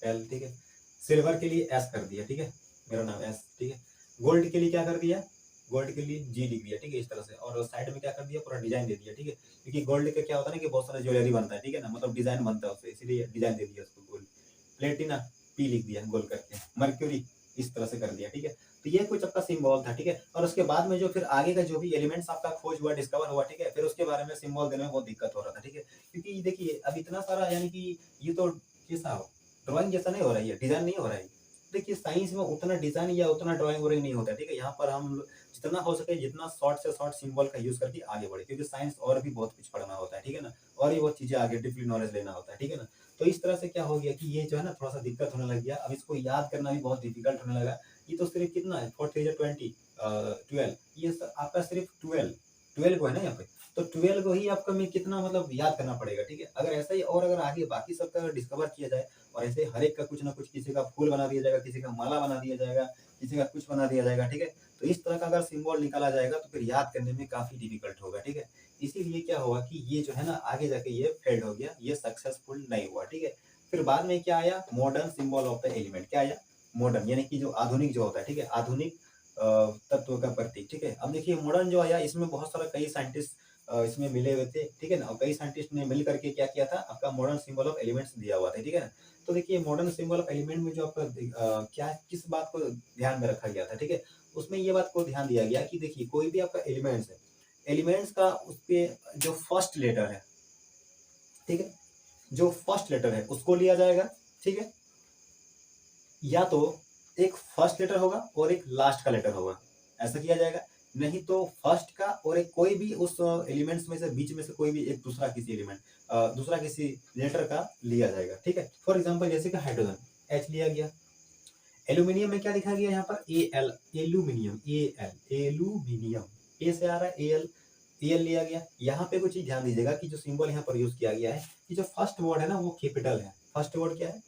एल, ठीक है। सिल्वर के लिए एस कर दिया, ठीक है, मेरा नाम एस, ठीक है। गोल्ड के लिए क्या कर दिया, गोल्ड के लिए जी लिख दिया, ठीक है, इस तरह से। और साइड में क्या कर दिया, पूरा डिजाइन दे दिया, ठीक है। क्योंकि गोल्ड का क्या होता है ना कि बहुत सारा ज्वेलरी बनता है, ठीक है ना, मतलब डिजाइन बनता है उससे, इसीलिए डिजाइन दे दिया उसको गोल्ड। प्लेटिना पी लिख दिया गोल करके। मर्क्यूरी इस तरह से कर दिया, ठीक है। तो ये कुछ आपका सिंबल था, ठीक है। और उसके बाद में जो फिर आगे का जो भी एलिमेंट्स आपका खोज हुआ, डिस्कवर हुआ, ठीक है, फिर उसके बारे में सिंबल देने में बहुत दिक्कत हो रहा था, ठीक है। क्योंकि देखिए अब इतना सारा, यानी कि ये तो कैसा ड्राइंग जैसा नहीं हो रहा है, डिजाइन नहीं हो रहा है। देखिए साइंस में उतना डिजाइन या उतना ड्राइंग वॉइंग नहीं होता है, ठीक है। यहाँ पर हम जितना हो सके जितना शॉर्ट से शॉर्ट सिंबल का यूज करके आगे बढ़े, क्योंकि साइंस और भी बहुत कुछ पढ़ना होता है, ठीक है ना, और भी बहुत चीजें आगे डीपली नॉलेज लेना होता है, ठीक है ना। तो इस तरह से क्या हो गया कि ये जो है ना थोड़ा सा दिक्कत होने लग गया, अब इसको याद करना भी बहुत डिफिकल्ट होने लगा। ये तो सिर्फ कितना है, 4 3 20 12, ये आपका सिर्फ 12 को है ना यहाँ पे। तो 12 को ही आपका में कितना मतलब याद करना पड़ेगा, ठीक है। अगर ऐसा ही और अगर आगे बाकी सबका डिस्कवर किया जाए, और ऐसे हर एक का कुछ ना कुछ, किसी का फूल बना दिया जाएगा, किसी का माला बना दिया जाएगा, किसी का कुछ बना दिया जाएगा, ठीक है। तो इस तरह का अगर सिंबल निकाला जाएगा तो फिर याद करने में काफी डिफिकल्ट होगा, ठीक है। इसीलिए क्या होगा कि ये जो है ना आगे जाके ये फेल्ड हो गया, ये सक्सेसफुल नहीं हुआ, ठीक है। फिर बाद में क्या आया, modern symbol of the element, क्या आया, मॉडर्न, यानी कि जो आधुनिक जो होता है, ठीक है, आधुनिक तत्व का प्रतीक, ठीक है। अब देखिए मॉडर्न जो आया इसमें बहुत सारा कई साइंटिस्ट इसमें मिले हुए थे, ठीक है ना, और कई साइंटिस्ट ने मिल करके क्या किया था, आपका मॉडर्न सिंबल ऑफ एलिमेंट्स दिया हुआ था, ठीक है ना। तो देखिए मॉडर्न सिंबल ऑफ एलिमेंट में जो आपका क्या किस बात को ध्यान में रखा गया था, ठीक है। उसमें ये बात को ध्यान दिया गया कि देखिए कोई भी आपका एलिमेंट्स है, एलिमेंट्स का उसके जो फर्स्ट लेटर है, ठीक है, जो फर्स्ट लेटर है उसको लिया जाएगा, ठीक है। या तो एक फर्स्ट लेटर होगा और एक लास्ट का लेटर होगा, ऐसा किया जाएगा। नहीं तो फर्स्ट का और एक कोई भी उस एलिमेंट्स में से बीच में से कोई भी एक दूसरा किसी एलिमेंट दूसरा किसी लेटर का लिया जाएगा, ठीक है। फॉर एग्जांपल जैसे कि हाइड्रोजन एच लिया गया। एल्यूमिनियम में क्या लिखा गया यहाँ पर, A L, aluminium, A L, aluminium, A से आ रहा है, ए एल, ए एल लिया गया। यहाँ पे कुछ चीज ध्यान दीजिएगा कि जो सिंबल यहाँ पर यूज किया गया है, कि जो फर्स्ट वर्ड है ना वो कैपिटल है, फर्स्ट वर्ड क्या है,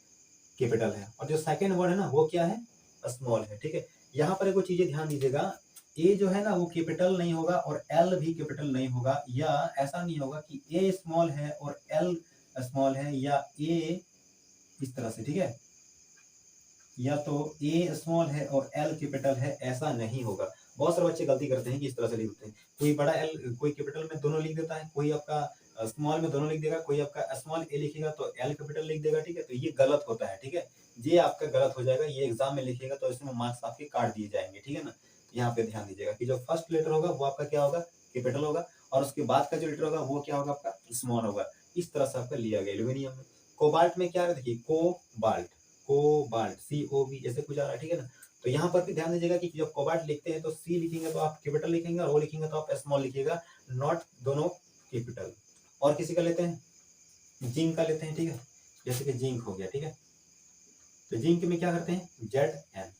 कैपिटल है, और जो सेकंड वर्ड है ना वो क्या है, स्मॉल है, ठीक है। यहाँ पर एक चीजें ध्यान दीजिएगा, ए जो है ना वो कैपिटल नहीं होगा और एल भी कैपिटल नहीं होगा, या ऐसा नहीं होगा कि ए स्मॉल है और एल स्मॉल है, या ए इस तरह से, ठीक है, या तो ए स्मॉल है और एल कैपिटल है, ऐसा नहीं होगा। बहुत सारे बच्चे गलती करते हैं कि इस तरह से लिख देते हैं, कोई बड़ा एल कोई कैपिटल में दोनों लिख देता है, कोई आपका स्मॉल में दोनों लिख देगा, कोई आपका स्मॉल ए लिखेगा तो एल कैपिटल लिख देगा, ठीक है, तो ये गलत होता है, ठीक है, ये आपका गलत हो जाएगा, ये एग्जाम में लिखिएगा तो इसमें मार्क्स आपके काट दिए जाएंगे, ठीक है ना। यहाँ पे ध्यान दीजिएगा कि जो फर्स्ट लेटर होगा वो आपका क्या होगा, कैपिटल होगा, और उसके बाद का जो लेटर होगा वो क्या होगा, आपका स्मॉल होगा। इस तरह से आपका लिया गया एल्यूमिनियम में। कोबाल्ट में क्या है, देखिए कोबाल्ट, कोबाल्ट COB ऐसे कुछ आ रहा है, ठीक है ना। तो यहाँ पर भी ध्यान दीजिएगा कि जब कोबाल्ट लिखते हैं तो सी लिखेंगे तो आप कैपिटल लिखेंगे, और ओ लिखेंगे तो आप स्मॉल लिखिएगा, नॉट दोनों कैपिटल। और किसी का लेते हैं, जिंक का लेते हैं, ठीक है, जैसे कि जिंक हो गया, ठीक है, तो जिंक में क्या करते हैं, ZN।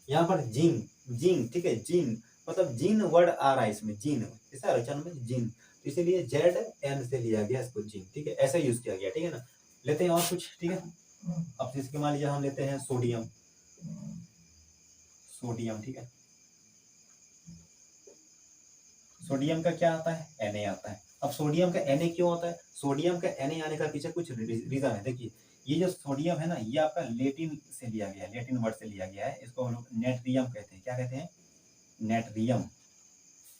यहाँ पर जिंक, जिंक, ठीक है, जिन मतलब जिन वर्ड आ रहा है इसमें, जिन ऐसा रचन में जिन, तो इसीलिए ZN से लिया गया इसको जिंक, ठीक है, ऐसा यूज किया गया, ठीक है ना। लेते हैं और कुछ, ठीक है, अब जिसके मान लीजिए हम लेते हैं सोडियम, सोडियम, ठीक है, सोडियम का क्या आता है, Na आता है। अब सोडियम का Na क्यों आता है, सोडियम का Na आने का पीछे कुछ रीजन है। देखिए ये जो सोडियम है ना, ये आपका लेटिन से लिया गया है, लेटिन वर्ड से लिया गया है, इसको हम लोग नेट्रियम कहते हैं। क्या कहते हैं, नेट्रियम,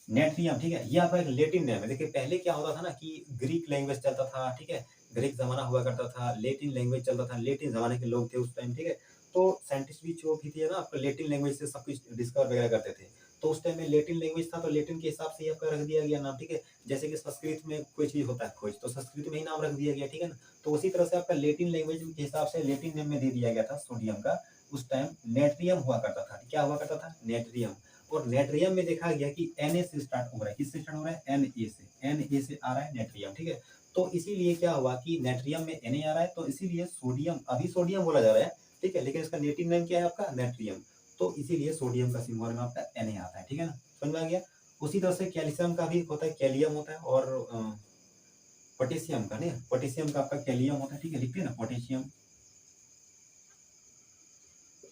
नेट्रियम, ठीक है, ये आपका एक लेटिन नेम है। देखिए पहले क्या होता था ना कि ग्रीक लैंग्वेज चलता था, ठीक है, ग्रीक जमाना हुआ करता था, लेटिन लैंग्वेज चलता था, लेटिन जमाने के लोग थे उस टाइम, ठीक है, तो साइंटिस्ट भी जो भी थे ना आपका लेटिन लैंग्वेज से सब कुछ डिस्कवर वगैरह करते थे। तो उस टाइम में लेटिन लैंग्वेज था, तो लेटिन के हिसाब से ही आपका रख दिया गया नाम, ठीक है। जैसे कि संस्कृत में कोई चीज होता है खोज, तो संस्कृत में ही नाम रख दिया गया, ठीक है ना। तो उसी तरह से आपका लेटिन लैंग्वेज के हिसाब से लेटिन नेम में दे दिया गया था सोडियम का। उस टाइम नेट्रियम हुआ करता था, क्या हुआ करता था, नेट्रियम। और नेट्रियम में देखा गया कि Na से स्टार्ट हो रहा है, किससे स्टार्ट हो रहा है, Na से आ रहा है नेट्रियम, ठीक है। तो इसीलिए क्या हुआ कि नेट्रियम में Na आ रहा है, तो इसीलिए सोडियम, अभी सोडियम बोला जा रहा है, ठीक है, लेकिन इसका नेटिव नेम क्या है आपका, नेट्रियम। तो इसीलिए सोडियम का सिंबल में आपका Na आता है, ठीक है ना, समझ में आ गया। उसी तरह से कैल्शियम का भी होता है, कैलियम होता है, और पोटेशियम का नहीं, पोटेशियम का आपका कैलियम होता है, ठीक है, लिखते हैं ना पोटेशियम,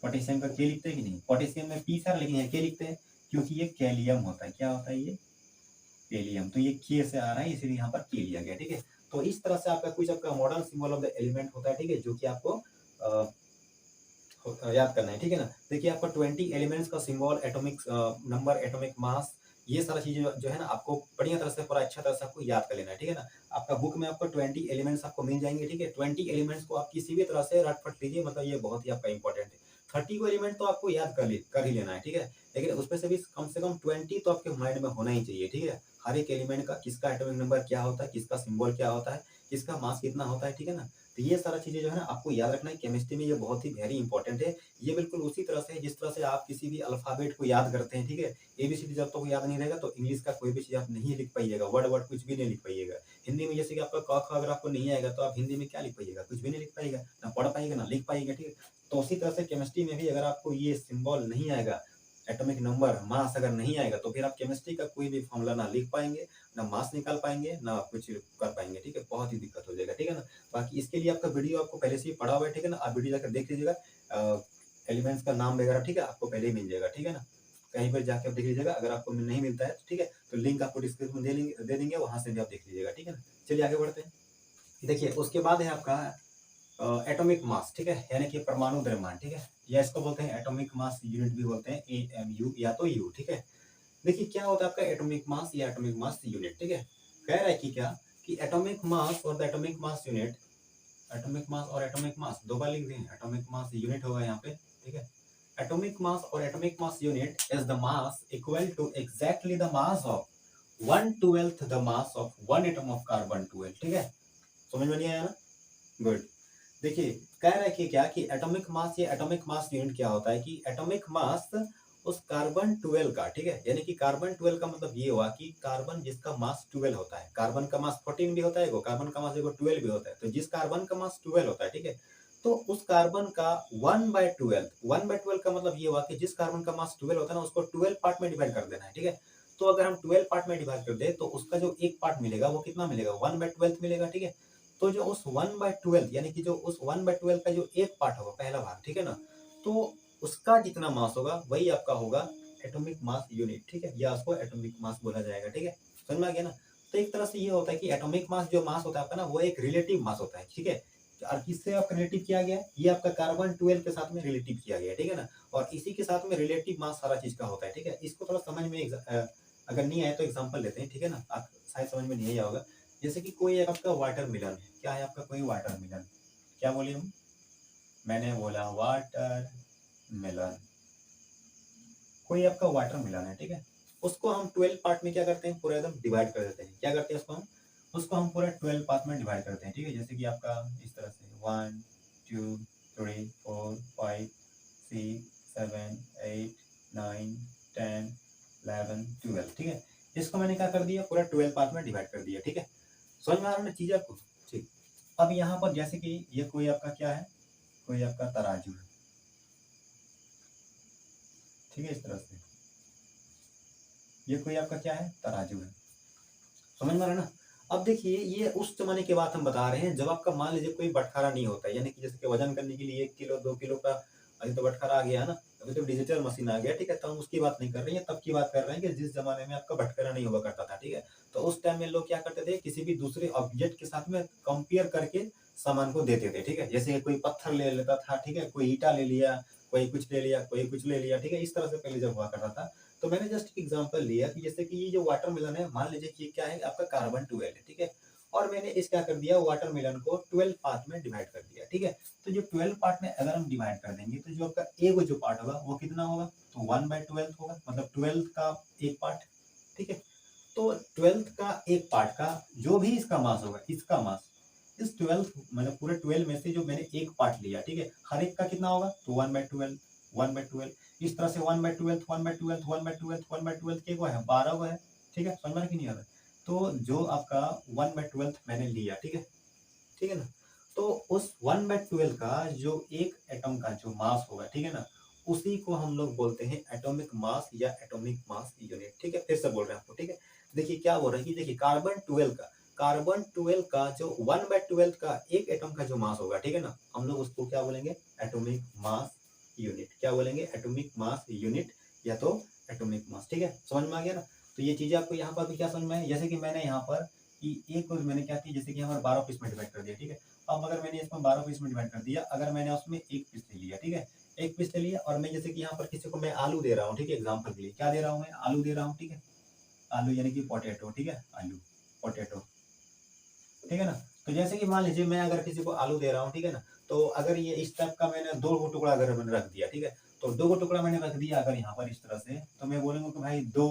पोटेशियम का के लिखते हैं कि नहीं, पोटेशियम में पी सर, लेकिन के लिखते हैं क्योंकि ये कैलियम होता है, क्या होता है ये, कैलियम, तो ये के से आ रहा है, इसीलिए यहाँ पर के लिया गया, ठीक है। तो इस तरह से आपका कुछ आपका modern symbol of the element होता है, ठीक है, जो कि आपको याद करना है, ठीक है ना। देखिए आपका 20 एलिमेंट्स का symbol, atomic number, atomic mass, ये सारा चीजें जो है ना आपको बढ़िया तरह से पूरा अच्छा तरह से आपको याद कर लेना है, ठीक है ना। आपका बुक में आपको 20 एलिमेंट्स आपको मिल जाएंगे, ठीक है। 20 एलिमेंट्स को आप किसी भी तरह से रटपट लीजिए, मतलब ये बहुत ही आपका इंपॉर्टेंट है। 30 को एलिमेंट तो आपको याद कर ही लेना है, ठीक है, लेकिन उसमें से भी कम से कम 20 तो आपके माइंड में होना ही चाहिए, ठीक है। हर एक एलिमेंट का किसका एटॉमिक नंबर क्या होता है, किसका सिंबल क्या होता है, किसका मास कितना होता है, ठीक है ना। तो ये सारा चीजें जो है ना आपको याद रखना है, केमिस्ट्री में ये बहुत ही वेरी इंपॉर्टेंट है। ये बिल्कुल उसी तरह से जिस तरह से आप किसी भी अल्फाबेट को याद करते हैं, ठीक है, ABCD जब तक तो याद नहीं रहेगा तो इंग्लिश का कोई भी चीज आप नहीं लिख पाइएगा, वर्ड वर्ड कुछ भी नहीं लिख पाइएगा। हिंदी में जैसे कि आपका क ख अगर आपको नहीं आएगा तो आप हिंदी में क्या लिख पाइएगा, कुछ भी नहीं लिख पाइएगा, ना पढ़ पाइएगा ना लिख पाइएगा, ठीक है। तो उसी तरह से केमिस्ट्री में भी अगर आपको ये सिंबल नहीं आएगा, एटॉमिक नंबर, मास अगर नहीं आएगा, तो फिर आप केमिस्ट्री का कोई भी फॉर्मूला ना लिख पाएंगे, ना मास निकाल पाएंगे, ना कुछ कर पाएंगे, ठीक है, बहुत ही दिक्कत हो जाएगा, ठीक है ना। बाकी इसके लिए आपका वीडियो आपको पहले से ही पढ़ा हुआ है, ठीक है ना, आप वीडियो जाकर देख लीजिएगा, एलिमेंट्स का नाम वगैरह, ठीक है, आपको पहले ही मिल जाएगा, ठीक है ना। कहीं पर जाके आप देख लीजिएगा, अगर आपको नहीं मिलता है ठीक है, तो लिंक आपको डिस्क्रिप्शन में दे देंगे, वहां से भी आप देख लीजिएगा, ठीक है ना। चलिए आगे बढ़ते हैं। देखिए उसके बाद है आपका एटॉमिक मास, ठीक है, यानी कि परमाणु द्रव्यमान, ठीक है, या इसको बोलते हैं एटॉमिक मास यूनिट भी बोलते हैं, AMU या तो U, ठीक है। देखिए क्या होता है आपका एटॉमिक मास या एटॉमिक मास यूनिट, ठीक है। कह रहा है कि क्या, कि एटॉमिक मास और the atomic mass unit, atomic mass और एटॉमिक मास दो बार लिख दें, एटॉमिक मास यूनिट होगा यहाँ पे, ठीक है। एटॉमिक मास और atomic mass unit is the mass equal to exactly the mass of 1/12 the mass of 1 atom of carbon 12, ठीक है, समझ में नहीं आया ना, गुड। देखिए कह रहा है कि क्या, कि एटॉमिक मास या एटॉमिक मास यूनिट क्या होता है, कि एटॉमिक मास उस कार्बन 12 का, ठीक है, यानी कि कार्बन 12 का मतलब ये हुआ कि कार्बन जिसका मास 12 होता है, कार्बन का मास 14 भी होता है, कार्बन का मास 12 भी होता है, तो जिस कार्बन का मास 12 होता है, ठीक है, तो उस कार्बन का 1/12, 1/12 का मतलब ये हुआ कि जिस कार्बन का मास 12 होता है ना, उसको 12 पार्ट में डिवाइड कर देना है, ठीक है। तो अगर हम 12 पार्ट में डिवाइड कर दे तो उसका जो एक पार्ट मिलेगा वो कितना मिलेगा, 1/12 मिलेगा, ठीक है। तो जो उस 1/12 यानी कि जो उस 1/12 का जो एक पार्ट होगा, पहला भाग, ठीक है ना, तो उसका जितना मास होगा वही आपका होगा एटॉमिक मास यूनिट, ठीक है, या उसको एटॉमिक मास बोला जाएगा, ठीक है, समझ में आ गया ना। तो एक तरह से ये होता है कि एटॉमिक मास जो मास होता है आपका ना, वो एक रिलेटिव मास होता है, ठीक है। और किससे आपका रिलेटिव किया गया है, ये आपका कार्बन 12 के साथ में रिलेटिव किया गया है, ठीक है ना। और इसी के साथ में रिलेटिव मास सारा चीज का होता है, ठीक है। इसको थोड़ा समझ में अगर नहीं आए तो एग्जांपल लेते हैं, ठीक है ना, आप शायद समझ में नहीं आया होगा। जैसे कि कोई एक आपका वाटरमेलन है, क्या है आपका कोई वाटरमेलन, क्या बोले हम, मैंने बोला वाटरमेलन, कोई आपका वाटरमेलन है, ठीक है। उसको हम 12 पार्ट में क्या करते हैं, पूरा एकदम डिवाइड कर देते हैं, क्या करते हैं उसको हम पूरा 12 पार्ट में डिवाइड करते हैं, ठीक है। जैसे कि आपका इस तरह से 1 2 3 4 5 6 7 8 9 10 11 12, ठीक है। इसको मैंने क्या कर दिया, पूरा 12 पार्ट में डिवाइड कर दिया, ठीक है। समझ में आ रहा है ना चीज आपको, ठीक। अब यहाँ पर जैसे कि ये कोई आपका क्या है, कोई आपका तराजू है, ठीक है, इस तरह से ये कोई आपका क्या है, तराजू है, समझ में आ रहा है ना। अब देखिए ये उस जमाने की बात हम बता रहे हैं जब आपका मान लीजिए कोई बटखारा नहीं होता, यानी कि जैसे कि वजन करने के लिए 1 किलो 2 किलो का, अभी तो बटखारा आ गया है ना, अभी तो डिजिटल मशीन आ गया, ठीक है। तो हम उसकी बात नहीं कर रहे हैं, तब की बात कर रहे हैं कि जिस जमाने में आपका बटखारा नहीं हुआ करता था, ठीक है। तो उस टाइम में लोग क्या करते थे, किसी भी दूसरे ऑब्जेक्ट के साथ में कंपेयर करके सामान को देते थे, ठीक है। जैसे कोई पत्थर ले लेता था, ठीक है, कोई ईटा ले लिया, कोई कुछ ले लिया, कोई कुछ ले लिया, ठीक है। इस तरह से पहले जब हुआ करता था, तो मैंने जस्ट एग्जांपल लिया कि जैसे कि ये जो वाटरमेलन है, मान लीजिए कि ये क्या है आपका कार्बन 12 है, ठीक है। और मैंने इस क्या कर दिया, वाटरमेलन को 12 पार्ट में डिवाइड कर दिया, ठीक है। तो जो 12 पार्ट में अगर हम डिवाइड कर देंगे तो जो आपका एक जो पार्ट होगा वो कितना होगा, तो 1/12 होगा, मतलब 12 का एक पार्ट, ठीक है। तो 12 का एक पार्ट का जो भी इसका मास होगा, इसका मास इस 12 मतलब पूरे 12 में से जो मैंने एक पार्ट लिया, ठीक है, हर एक का कितना होगा, तो 1/12 1/12, इस तरह से 1/12 1/12 1/12 1/12 के को है 12 को है, ठीक है, समझ में कि नहीं आ रहा है। तो जो आपका 1/12 मैंने लिया, ठीक है ना। तो उस 1/12 का जो एक एटम का जो मास होगा, ठीक है ना, उसी को हम लोग बोलते हैं एटॉमिक मास या एटॉमिक मास यूनिट, ठीक है। फिर से बोल रहे हैं आपको, ठीक है। देखिए क्या बोल रहे हैं कि देखिए कार्बन 12 का जो 1/12 का एक एटम का जो मास होगा, ठीक है ना, हम लोग उसको क्या बोलेंगे, एटॉमिक मास यूनिट, क्या बोलेंगे, एटॉमिक मास यूनिट या तो एटॉमिक मास, ठीक है, समझ में आ गया ना। तो ये चीजें आपको यहाँ पर भी क्या समझ में है, जैसे कि मैंने यहाँ पर कि एक और मैंने क्या किया, जैसे कि हमारे 12 पीस में डिवाइड कर दिया, ठीक है। अब अगर मैंने इसको 12 पीस में डिवाइड कर दिया, अगर मैंने उसमें एक पीस ले लिया, ठीक है, एक पीस ले लिया, और मैं जैसे कि यहाँ पर किसी को मैं आलू दे रहा हूँ, ठीक है, एग्जाम्पल के लिए क्या दे रहा हूँ, मैं आलू दे रहा हूँ, ठीक है, आलू यानी कि पोटैटो, ठीक है, आलू पोटैटो, ठीक है ना। तो जैसे कि मान लीजिए मैं अगर किसी को आलू दे रहा हूँ, ठीक है ना, तो अगर ये इस टाइप का मैंने 2 गो टुकड़ा अगर मैंने रख दिया, ठीक है, तो 2 गो टुकड़ा मैंने रख दिया अगर यहाँ पर इस तरह से, तो मैं बोलूंगा कि भाई 2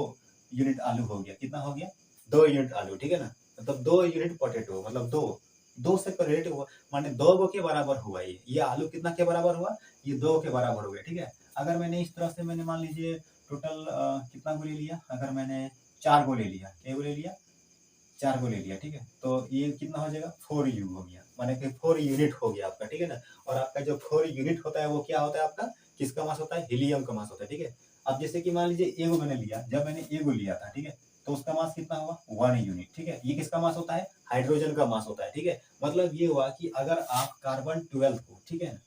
यूनिट आलू हो गया, कितना हो गया, 2 यूनिट आलू, ठीक है ना, मतलब 2 यूनिट पोटैटो, मतलब दो दो से रिलेटिव हुआ, माने 2 गो के बराबर हुआ, ये आलू कितना के बराबर हुआ, ये 2 के बराबर हो गया, ठीक है। अगर मैंने इस तरह से मैंने मान लीजिए टोटल कितना गो ले लिया, अगर मैंने 4 गो ले लिया, क्या गो ले लिया, 4 को ले लिया, ठीक है। तो ये कितना हो जाएगा, 4 यू हो गया, माने कि 4 यूनिट हो गया आपका, ठीक है ना। और आपका जो 4 यूनिट होता है वो क्या होता है आपका, किसका मास होता है, हीलियम का मास होता है, ठीक है। अब जैसे कि मान लीजिए एगो मैंने लिया, जब मैंने एगो लिया था, ठीक है, तो उसका मास कितना हुआ, 1 यूनिट, ठीक है। ये किसका मास होता है, हाइड्रोजन का मास होता है, ठीक है। मतलब ये हुआ कि अगर आप कार्बन 12 को, ठीक है,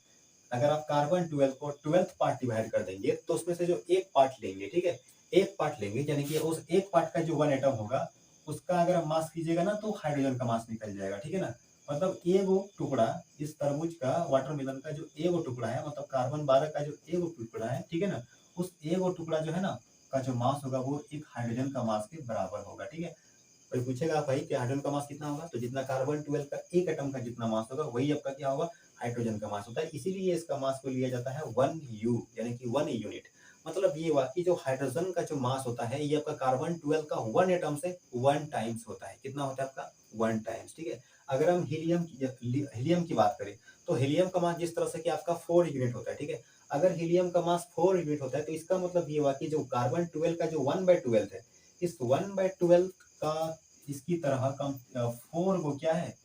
अगर आप कार्बन 12 को 12th पार्ट डिवाइड कर देंगे, तो उसमें से जो एक पार्ट लेंगे, ठीक है, एक पार्ट लेंगे, यानी कि उस एक पार्ट का जो 1 एटम होगा, उसका अगर मास कीजिएगा ना तो हाइड्रोजन का मास निकल जाएगा, ठीक है ना। मतलब एगो टुकड़ा, इस तरबूज का वाटरमेलन का जो एगो टुकड़ा है, मतलब कार्बन 12 का जो एगो टुकड़ा है, ठीक है ना, उस एगो टुकड़ा जो है ना का जो मास होगा वो एक हाइड्रोजन का मास के बराबर होगा, ठीक है। कोई पूछेगा भाई कि हाइड्रोजन का मास कितना होगा, तो जितना कार्बन 12 का एक एटम का जितना मास होगा वही आपका क्या होगा, हाइड्रोजन का मास होता है। इसीलिए इसका मास को लिया जाता है 1 यू, यानी कि 1 यूनिट। मतलब ये हुआ कि जो हाइड्रोजन का जो मास होता है ये आपका कार्बन 12 का 1 एटम से 1 टाइम्स होता है, कितना होता है आपका, 1 टाइम्स, ठीक है। अगर हम हीलियम की बात करें, तो हीलियम का मास जिस तरह से कि आपका 4 यूनिट होता है, ठीक है। अगर हीलियम का मास 4 यूनिट होता है तो इसका मतलब ये हुआ कि जो कार्बन 12 का जो 1/12 है, इस 1/12 का इसकी तरह कम 4 को क्या है,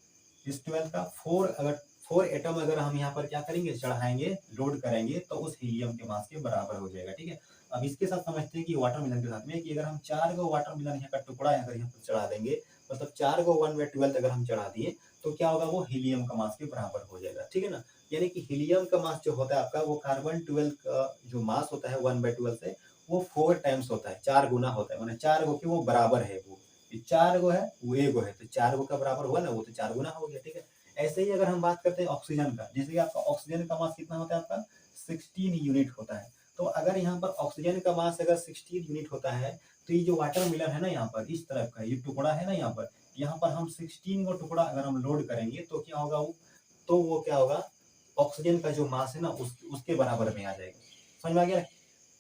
इस 12 का 4 अगर 4 एटम अगर हम यहाँ पर क्या करेंगे, चढ़ाएंगे, लोड करेंगे, तो उस हीलियम के मास के बराबर हो जाएगा, ठीक है। अब इसके साथ समझते हैं कि वाटरमेलन के साथ में कि अगर हम 4 गो वाटरमेलन यहाँ का टुकड़ा अगर यहाँ पर चढ़ा देंगे, मतलब 4 गो 1/12 अगर हम चढ़ा दिए, तो क्या होगा, वो हीलियम का मास के बराबर हो जाएगा, ठीक है ना। यानी कि हीलियम का मास जो होता है आपका, वो कार्बन 12 का जो मास होता है 1/12 से वो 4 टाइम्स होता है, 4 गुना होता है, माने 4 गो के वो बराबर है वो। ये 4 गो है, वो 1 गो है, तो 4 गो का बराबर हुआ ना, वो तो 4 गुना हो गया, ठीक है। ऐसे ही अगर हम बात करते हैं ऑक्सीजन का, जैसे कि आपका ऑक्सीजन का मास कितना होता है आपका 16 यूनिट होता है। तो अगर यहाँ पर ऑक्सीजन का मास अगर 16 यूनिट होता है, तो ये जो वाटरमेलन है ना यहाँ पर इस तरफ का ये टुकड़ा है ना यहाँ पर हम 16 गो टुकड़ा अगर हम लोड करेंगे तो क्या होगा वो क्या होगा, ऑक्सीजन का जो मास है ना उसके बराबर में आ जाएगा। समझ में आ गया?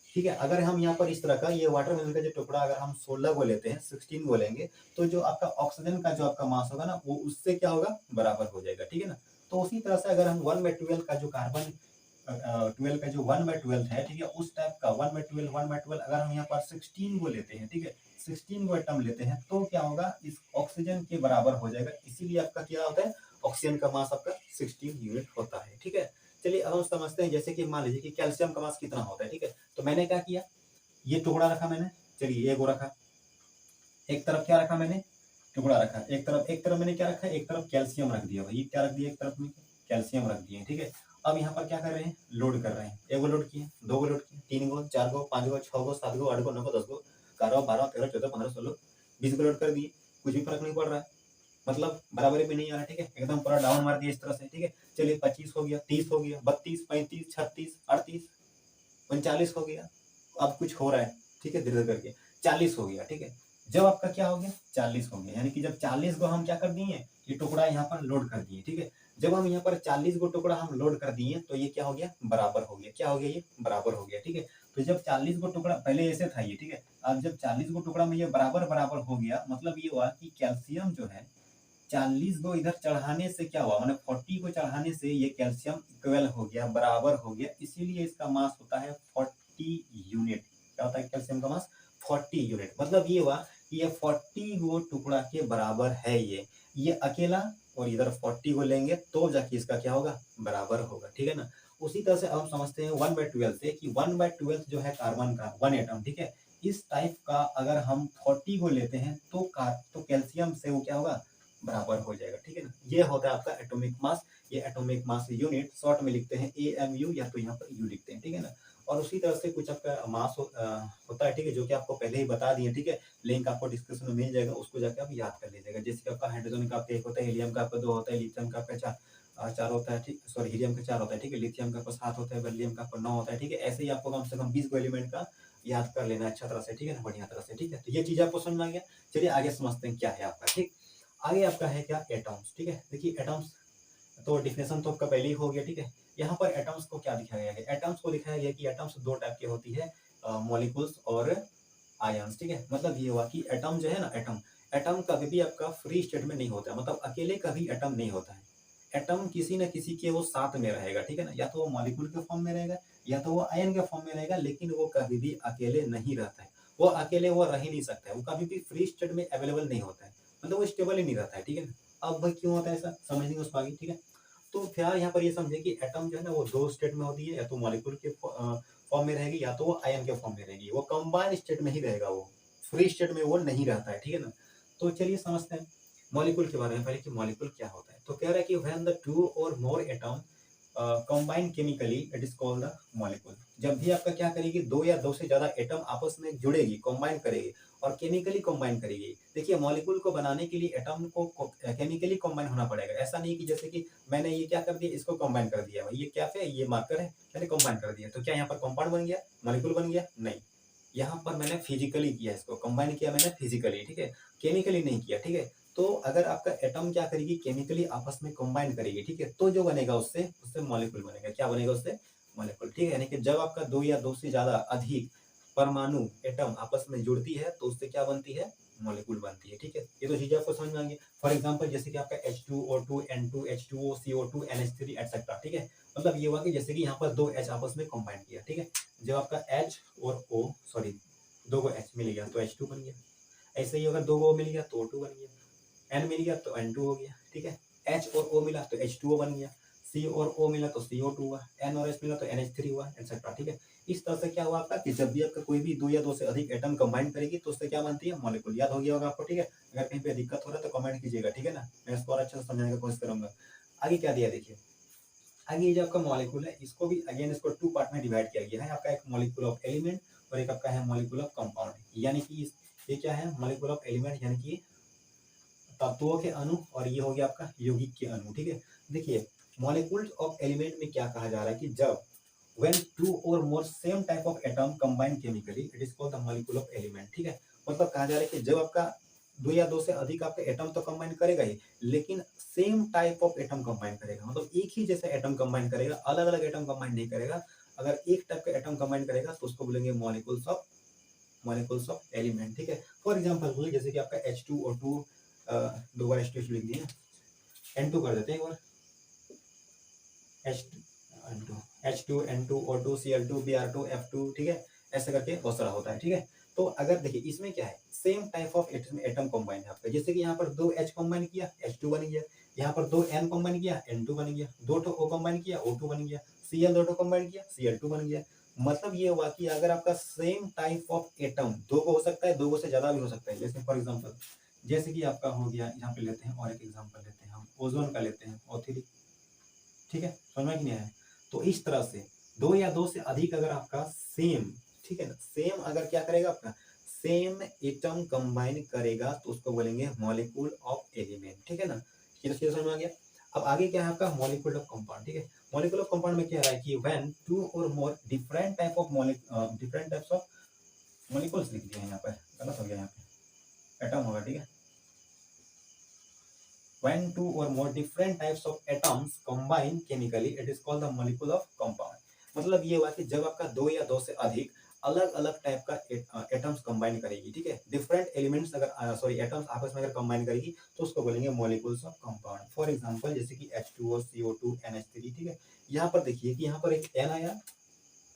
ठीक है। अगर हम यहाँ पर इस तरह का ये वाटरमेलन का जो टुकड़ा अगर हम 16 को लेते हैं, 16 को लेंगे, तो जो आपका ऑक्सीजन का जो आपका मास होगा ना वो उससे क्या होगा, बराबर हो जाएगा, ठीक है ना। तो उसी तरह से अगर हम 1/12 का जो कार्बन 12 का जो 1/12 है, ठीक है, उस टाइप का 1/12 अगर हम यहाँ पर 16 को लेते हैं, ठीक है, 16 को एटम लेते हैं, तो क्या होगा, इस ऑक्सीजन के बराबर हो जाएगा। इसीलिए आपका क्या होता है, ऑक्सीजन का मास आपका 16 यूनिट होता है, ठीक है। चलिए अब हम समझते हैं, जैसे कि मान लीजिए कि कैल्शियम का मास कितना होता है, ठीक है। तो मैंने क्या किया, ये टुकड़ा रखा मैंने, चलिए ये गो रखा, एक तरफ क्या रखा मैंने, टुकड़ा रखा, एक तरफ मैंने क्या रखा, एक तरफ कैल्शियम रख दिया भाई, क्या रख दिया एक तरफ में, कैल्शियम रख दिए, ठीक है। अब यहाँ पर क्या कर रहे हैं, लोड कर रहे हैं, एक गो लोड किए, दो गो लोड किए, 3 गो, 4 गो, 5 गो, 6 गो, 7 गो, 8 गो, 9 गो, 10 गो, 11, 12, 13, 14, 15, 16, 20 गो लोड कर दिए, कुछ भी फर्क नहीं पड़ रहा है, मतलब बराबरी पे नहीं आ रहा, ठीक है, एकदम पूरा डाउन मार दिया इस तरह से, ठीक है। चलिए 25 हो गया, 30 हो गया, 32, 35, 36, 38, 39 हो गया, अब कुछ हो रहा है, ठीक है, धीरे धीरे करके 40 हो गया, ठीक है। जब आपका क्या हो गया, 40 हो गया, यानी कि जब 40 को हम क्या कर दिए, ये टुकड़ा यहाँ पर लोड कर दिए, ठीक है। जब हम यहाँ पर 40 को टुकड़ा हम लोड कर दिए, तो ये क्या हो गया, बराबर हो गया, क्या हो गया, ये बराबर हो गया, ठीक है। तो जब 40 को टुकड़ा, पहले ऐसे था ये, ठीक है, अब जब 40 को टुकड़ा में ये बराबर बराबर हो गया, मतलब ये हुआ कि कैल्शियम जो है 40 को इधर चढ़ाने से क्या हुआ, मतलब 40 को चढ़ाने से ये कैल्शियम इक्वल हो गया, बराबर हो गया, इसीलिए इसका मास होता है 40 यूनिट। क्या होता है कैल्शियम का मास, 40 यूनिट। मतलब ये हुआ कि ये 40 गो टुकड़ा के बराबर है, ये अकेला, और इधर 40 को लेंगे तो जाके इसका क्या होगा, बराबर होगा, ठीक है ना। उसी तरह से अब हम समझते हैं 1/12 से कि 1/12 जो है कार्बन का 1 एटम, ठीक है, इस टाइप का अगर हम 40 को लेते हैं तो कैल्शियम से वो क्या होगा, बराबर हो जाएगा, ठीक है ना। ये होता है आपका एटॉमिक मास। ये एटॉमिक मास यूनिट शॉर्ट में लिखते हैं AMU, या तो यहाँ पर यू लिखते हैं, ठीक है ना। और उसी तरह से कुछ आपका मास होता है, ठीक है, जो कि आपको पहले ही बता दिए, ठीक है। लिंक आपको डिस्क्रिप्शन में मिल जाएगा, उसको जाकर आप याद कर लीजिएगा। जैसे कि आपका हाइड्रोजन का आपका 1 होता है, हीलियम का आपका 2 होता है, लिथियम का आपका 4 होता है, ठीक, सॉरी, हीलियम का 4 होता है, ठीक है, लिथियम का आपका 7 होता है, बेरिलियम का आपका 9 होता है, ठीक है। ऐसे ही आपको कम से कम 20 एलिमेंट का याद कर लेना अच्छा तरह से, ठीक है ना, बढ़िया तरह से, ठीक है। तो ये चीज आपको समझ में आ गया। चलिए आगे समझते हैं क्या है आपका, ठीक। आगे आपका है क्या, एटॉम्स, ठीक है। देखिए एटॉम्स तो डिफिनेशन तो आपका पहले ही हो गया, ठीक है। यहाँ पर एटम्स को क्या दिखाया गया है, एटम्स को दिखाया गया कि एटम्स दो टाइप की होती है, मॉलिक्यूल्स और आयंस, ठीक है। मतलब ये हुआ कि एटम जो है ना, एटम एटम कभी भी आपका फ्री स्टेट में नहीं होता है, मतलब अकेले कभी एटम नहीं होता है। एटम किसी न किसी के वो साथ में रहेगा, ठीक है ना, या तो वो मॉलिक्यूल के फॉर्म में रहेगा, या तो वो आयन के फॉर्म में रहेगा, लेकिन वो कभी भी अकेले नहीं रहता है। वो अकेले वो रह ही नहीं सकता है, वो कभी भी फ्री स्टेट में अवेलेबल नहीं होता है, मतलब वो स्टेबल ही नहीं रहता है, ठीक है ना। अब भाई क्यों होता है ऐसा, समझेंगे उसको आगे, ठीक है। तो फिलहाल यहाँ पर ये समझे कि एटम जो है ना वो दो स्टेट में होती है, या तो मॉलिक्यूल के फॉर्म में रहेगी, या तो वो आयन के फॉर्म में रहेगी, वो कंबाइन स्टेट में ही रहेगा, वो फ्री स्टेट में वो नहीं रहता है, ठीक है ना। तो चलिए समझते हैं मॉलिक्यूल के बारे में पहले कि मॉलिक्यूल क्या होता है। तो कह रहा है कि व्हेन द टू और मोर atom combine chemically it is called the molecule. जब भी आपका क्या करेगी, दो या दो से ज्यादा एटम आपस में जुड़ेगी, कंबाइन करेगी और केमिकली कंबाइन करेगी। देखिए मॉलिक्यूल को बनाने के लिए एटम को केमिकली कंबाइन होना पड़ेगा। ऐसा नहीं कि जैसे कि मैंने ये क्या कर दिया, इसको कंबाइन कर दिया, भाई ये क्या है, ये मार्कर है, मैंने कंबाइन कर दिया, तो क्या यहाँ पर कंपाउंड बन गया, मॉलिक्यूल बन गया, नहीं। यहाँ पर मैंने फिजिकली किया, इसको कंबाइन किया मैंने फिजिकली, ठीक है, केमिकली नहीं किया, ठीक है। तो अगर आपका एटम क्या करेगी, केमिकली आपस में कंबाइन करेगी, ठीक है, तो जो बनेगा उससे उससे मॉलिक्यूल बनेगा। क्या बनेगा उससे, मॉलिक्यूल, ठीक है। यानी कि जब आपका दो या दो से ज्यादा अधिक परमाणु एटम आपस में जुड़ती है तो उससे क्या बनती है, मॉलिक्यूल बनती है, ठीक है। ये तो चीजें आपको समझ में आएंगी। फॉर एग्जांपल जैसे कि आपका H2O2 N2 H2O CO2 NH3 etcetera, ठीक है। मतलब ये हुआ कि जैसे कि यहाँ पर दो H आपस में कंबाइन किया, ठीक है, जब आपका H और O, सॉरी, दो को H मिल गया तो H2 बन गया। ऐसे ही अगर दो को मिल गया तो O2 बन गया, N मिल गया तो N2 हो गया, ठीक है। H और O मिला तो H2O बन गया, C और O मिला तो CO2 हुआ, N और H मिला तो NH3 हुआ, एटसेट्रा, ठीक है। इस तरह से क्या हुआ आपका कि जब भी आपका कोई भी दो या दो से अधिक एटम कंबाइन करेगी तो उससे क्या बनती है, मॉलिक्यूल। याद हो गया होगा आपको, ठीक है। अगर कहीं पे दिक्कत हो रहा है तो कमेंट कीजिएगा, ठीक है ना, मैं इसको और अच्छे से समझाने की कोशिश करूंगा। आगे क्या दिया देखिए, आगे ये जो आपका मॉलिक्यूल है इसको भी अगेन इसको टू पार्ट में डिवाइड किया गया है। आपका एक मॉलिक्यूल ऑफ एलिमेंट और एक आपका है मॉलिक्यूल ऑफ कंपाउंड, यानी कि ये क्या है, मॉलिक्यूल ऑफ एलिमेंट यानी कि तत्वों के अणु, और ये हो गया आपका यौगिक के अणु। ठीक है, देखिए मॉलिक्यूल्स ऑफ एलिमेंट में क्या कहा जा रहा है कि जब when two or more same type of atom combine chemically it is called the molecule of element। ठीक है, मतलब कहा जा रहा है कि जब आपका दो या दो से अधिक आपके एटम तो कंबाइन करेगा ही, लेकिन same type of atom combine करेगा, मतलब एक ही जैसे एटम कंबाइन करेगा, अलग अलग एटम कंबाइन नहीं करेगा। अगर एक टाइप का एटम कंबाइन करेगा तो उसको बोलेंगे मॉलिक्यूल्स ऑफ एलिमेंट। ठीक है, फॉर एग्जांपल जैसे कि आपका H2O2, दो बार H2 लिख दिए, N2 कर देते हैं एक बार, H2 N2 O2 Cl2 Br2 F2। ठीक है, ऐसे करके बहुत सारा होता है। ठीक है, तो अगर देखिए इसमें क्या है, same type of atom combine है आपका, जैसे कि यहाँ पर दो H कंबाइन किया H2 बन गया, यहाँ पर दो N कंबाइन किया N2 बन गया, दो ठो O कंबाइन किया O2 बन गया, Cl दो ठो कंबाइन किया Cl2 बन गया। मतलब ये हुआ कि अगर आपका सेम टाइप ऑफ एटम दो को हो सकता है, दो को से ज्यादा भी हो सकता है। जैसे फॉर एग्जाम्पल जैसे कि आपका हो गया, यहाँ पे लेते हैं और एक एग्जाम्पल लेते हैं हम ओजोन का लेते हैं O3। ठीक है, समझ में कि नहीं है, तो इस तरह से दो या दो से अधिक अगर आपका सेम, ठीक है ना, सेम अगर क्या करेगा आपका सेम एटम कंबाइन करेगा तो उसको बोलेंगे मॉलिक्यूल ऑफ एलिमेंट। ठीक है ना, ये तो समझ में आ गया। अब आगे क्या है आपका मॉलिक्यूल ऑफ कंपाउंड। ठीक है, मॉलिक्यूल ऑफ कंपाउंड में क्या है कि व्हेन टू और more different types of molecules लिख दिया है, यहाँ पर गलत हो गया, यहाँ पे एटम होगा। ठीक है, when two or more different types of atoms combine chemically it is called the molecule of compound। मतलब ये हुआ कि जब आपका दो या दो से अधिक अलग अलग टाइप का एटम्स कंबाइन करेगी, ठीक है, डिफरेंट एलिमेंट्स अगर सॉरी एटम्स आपस में अगर कंबाइन करेगी तो उसको बोलेंगे molecules of compound. For example जैसे कि H2O CO2 NH3। ठीक है, यहाँ पर देखिए कि यहाँ पर एक N आया,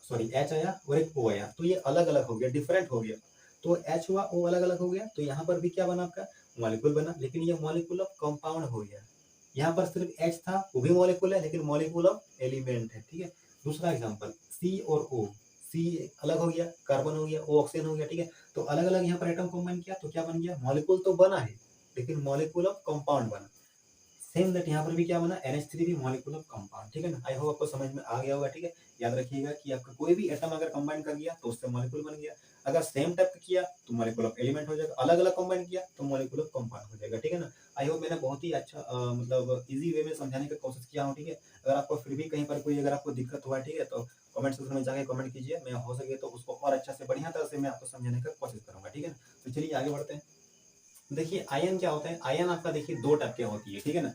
सॉरी H आया और एक O आया, तो ये अलग अलग हो गया, डिफरेंट हो गया। तो H हुआ O अलग अलग हो गया, तो यहाँ पर भी क्या बना आपका मॉलिक्यूल बना, लेकिन ये मॉलिक्यूल ऑफ कंपाउंड हो गया। यहाँ पर सिर्फ H था, वो भी मॉलिक्यूल है लेकिन मॉलिक्यूल ऑफ एलिमेंट है। ठीक है, दूसरा एग्जांपल C और O, C अलग हो गया, कार्बन हो गया, O ऑक्सीजन हो गया। ठीक है, तो अलग अलग यहाँ पर एटम कंबाइन किया तो क्या बन गया, मॉलिक्यूल तो बना है लेकिन मॉलिक्यूल ऑफ कंपाउंड बना। सेम दैट यहाँ पर भी क्या बना, NH3 भी मॉलिक्यूल ऑफ कंपाउंड। ठीक है ना, आई होप आपको समझ में आ गया होगा। ठीक है, याद रखिएगा कि आपका कोई भी एटम अगर कंबाइन कर गया तो उससे मॉलिक्यूल बन गया, अगर सेम टाइप का किया तो मॉलिक्यूल ऑफ एलिमेंट हो जाएगा, अलग अलग कंबाइन किया तो मॉलिक्यूल ऑफ कंपाउंड हो जाएगा। ठीक है ना, आई होप मैंने बहुत ही अच्छा मतलब इजी वे में समझाने की कोशिश किया हूँ। ठीक है, अगर आपको फिर भी कहीं पर कोई अगर आपको दिक्कत हुआ, ठीक है, तो कमेंट सेक्शन में जाके कमेंट कीजिए, मैं हो सके तो उसको और अच्छा से बढ़िया तरह से मैं आपको समझाने की कोशिश करूंगा। ठीक है ना, तो चलिए आगे बढ़ते हैं। देखिए आयन क्या होता है, आयन आपका देखिए दो टाइप के होती है। ठीक है ना,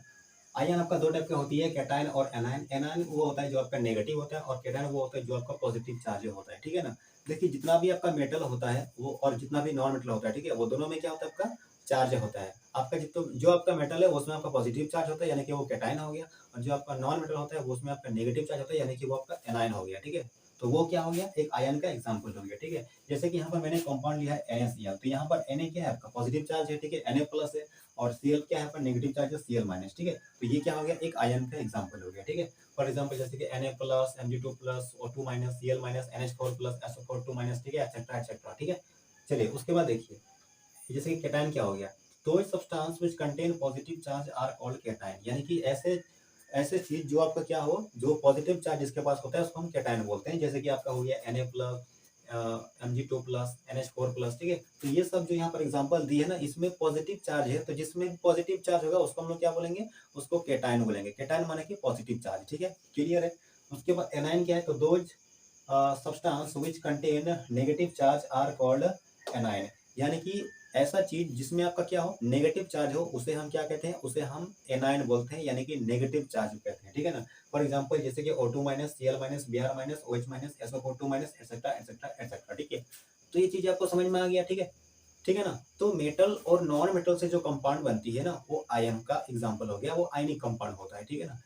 आयन आपका दो टाइप की होती है, कैटायन और एनायन। एनायन वो होता है जो आपका नेगेटिव होता है, और कैटायन वो होता है जो आपका पॉजिटिव चार्ज होता है। ठीक है ना, देखिए जितना भी आपका मेटल होता है वो और जितना भी नॉन मेटल होता है, ठीक है, वो दोनों में क्या होता है आपका चार्ज होता है। आपका जितना जो आपका मेटल है उसमें आपका पॉजिटिव चार्ज होता है यानी कि वो कैटायन हो गया, और जो आपका नॉन मेटल होता है वो उसमें आपका नेगेटिव चार्ज होता है यानी कि वो आपका एनायन हो गया। ठीक है, तो वो क्या हो गया, एक आयन का एग्जाम्पल हो गया। ठीक है, जैसे कि यहाँ पर मैंने कंपाउंड लिया है NaCl, तो यहाँ पर Na क्या है आपका पॉजिटिव चार्ज है, ठीक है, Na प्लस है, और Cl क्या है पर नेगेटिव चार्ज है Cl माइनस। ठीक है, तो ये क्या हो गया, एक आयन का एग्जांपल हो गया। ठीक है, फॉर एग्जांपल जैसे कि Na plus Mg2 plus O2 minus Cl minus NH4 plus SO4 minus. ठीक है, एक्सेट्रा एक्सेट्रा। ठीक है, चलिए उसके बाद देखिए जैसे कि कैटायन क्या हो गया, those substance which contain positive charge are called cation, यानी कि ऐसे ऐसे चीज जो आपका क्या हो, जो पॉजिटिव चार्ज जिसके पास होता है उसको हम कैटायन बोलते हैं। जैसे कि आपका हो गया Na plus Mg2 plus NH4 plus. ठीक है, तो ये सब जो यहाँ पर एग्जांपल दिए है ना, इसमें पॉजिटिव चार्ज है, तो जिसमें पॉजिटिव चार्ज होगा उसको हम लोग क्या बोलेंगे, उसको कैटायन बोलेंगे। कैटायन माने कि पॉजिटिव चार्ज। ठीक है, क्लियर है। उसके बाद एनायन क्या है, तो those substance which contain negative charge are called anion, यानी कि ऐसा चीज जिसमें आपका क्या हो, नेगेटिव चार्ज हो, उसे हम क्या कहते हैं, उसे हम एनायन बोलते हैं, यानी कि नेगेटिव चार्ज कहते हैं। ठीक है ना, फॉर एग्जांपल जैसे कि O2 minus Cl minus Br minus OH minus SO4 minus etcetera etcetera etcetera. ठीक है, तो ये चीज आपको समझ में आ गया। ठीक है, ठीक है ना, तो मेटल और नॉन मेटल से जो कंपाउंड बनती है ना, वो आयन का एग्जाम्पल हो गया, वो आयनिक कंपाउंड होता है। ठीक है ना,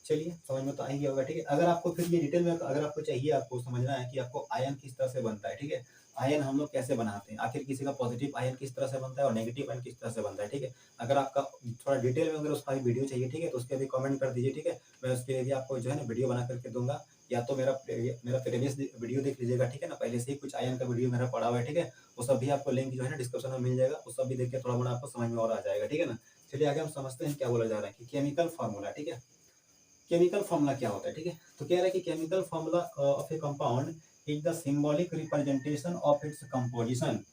चलिए समझ में तो आ ही गया होगा। ठीक है, अगर आपको फिर ये डिटेल में अगर आपको चाहिए, आपको समझना है कि आपको आयन किस तरह से बनता है, ठीक है, आयन हम लोग कैसे बनाते हैं, आखिर किसी का पॉजिटिव आयन किस तरह से बनता है और नेगेटिव आयन किस तरह से बनता है। ठीक है, अगर आपका थोड़ा डिटेल में अगर उसका भी वीडियो चाहिए, ठीक है, तो उसके भी कमेंट कर दीजिए। ठीक है, मैं उसके लिए भी आपको जो है ना वीडियो बना करके दूंगा, या तो मेरा प्रीवियस वीडियो देख लीजिएगा। ठीक है ना, पहले से ही कुछ आयन का वीडियो मेरा पड़ा हुआ है। ठीक है, वो सब भी आपको लिंक जो है ना डिस्क्रिप्शन में मिल जाएगा, वो सब भी देख के थोड़ा मोड़ा आपको समझ में और आ जाएगा। ठीक है ना, चलिए आगे हम समझते हैं क्या बोला जा रहा है कि केमिकल फार्मूला। ठीक है, केमिकल फार्मूला क्या होता है। ठीक है, तो कह रहा है कि chemical formula of A compound is the symbolic representation of its composition.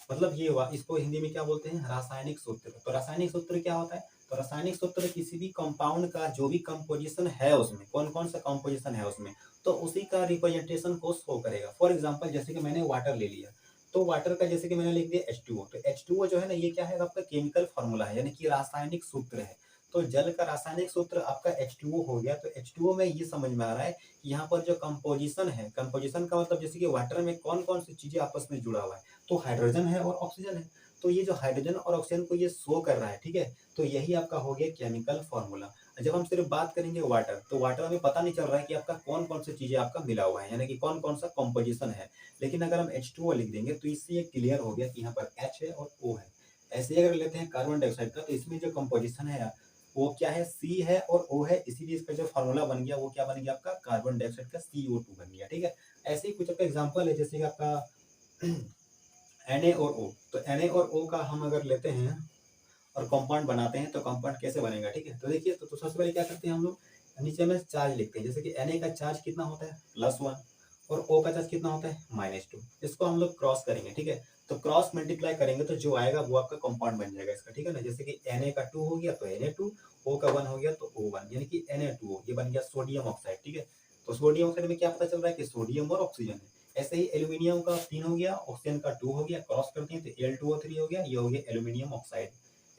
मतलब ये हुआ, इसको हिंदी में क्या बोलते हैं, रासायनिक सूत्र। तो रासायनिक सूत्र क्या होता है, तो रासायनिक सूत्र किसी भी कंपाउंड का जो भी कंपोजिशन है उसमें, कौन कौन सा कंपोजिशन है उसमें, तो उसी का रिप्रेजेंटेशन को शो करेगा। फॉर एग्जांपल जैसे कि मैंने वाटर ले लिया, तो वाटर का जैसे कि मैंने लिख दिया H2O, तो H2O जो है ना, ये क्या है, आपका केमिकल फॉर्मूला है, यानी कि रासायनिक सूत्र है। तो जल का रासायनिक सूत्र आपका H2O हो गया। तो H2O में ये समझ में आ रहा है कि यहाँ पर जो कंपोजिशन है, कंपोजिशन का मतलब जैसे कि वाटर में कौन कौन सी चीजें आपस में जुड़ा हुआ है, तो हाइड्रोजन है और ऑक्सीजन है। तो ये जो हाइड्रोजन और ऑक्सीजन को ये शो कर रहा है, ठीक है, तो यही आपका हो गया केमिकल फॉर्मूला। जब हम सिर्फ बात करेंगे वाटर, तो वाटर में पता नहीं चल रहा है कि आपका कौन कौन सी चीजें आपका मिला हुआ है, यानी कि कौन कौन सा कंपोजिशन है। लेकिन अगर हम H2O लिख देंगे तो इससे ये क्लियर हो गया कि यहाँ पर H है और O है। ऐसे ही अगर लेते हैं कार्बन डाइऑक्साइड का, तो इसमें जो कंपोजिशन है वो क्या है, C है और O है, इसीलिए इसका जो फॉर्मूला बन गया वो क्या बन गया, आपका कार्बन डाइऑक्साइड का CO2 बन गया। ठीक है, ऐसे ही कुछ आपका एग्जाम्पल है, जैसे कि आपका Na और O। तो Na और O का हम अगर लेते हैं और कंपाउंड बनाते हैं, तो कंपाउंड कैसे बनेगा, ठीक है। तो देखिए, तो सबसे पहले क्या करते हैं हम लोग, नीचे में चार्ज लिखते हैं। जैसे कि Na का चार्ज कितना होता है, +1, और O का चार्ज कितना होता है, -2। इसको हम लोग क्रॉस करेंगे, ठीक है। तो क्रॉस मल्टीप्लाई करेंगे तो जो आएगा वो आपका कंपाउंड बन जाएगा इसका, ठीक है ना। जैसे कि Na का 2 हो गया तो Na2, O का 1 हो गया तो O1, यानी कि Na2O, ये बन गया सोडियम ऑक्साइड, ठीक है। तो सोडियम ऑक्साइड में क्या पता चल रहा है कि सोडियम और ऑक्सीजन है। ऐसे ही एल्यूमिनियम का 3 हो गया, ऑक्सीजन का 2 हो गया, क्रॉस करते हैं तो Al2O3 हो गया, ये हो गया एल्यूमिनियम ऑक्साइड,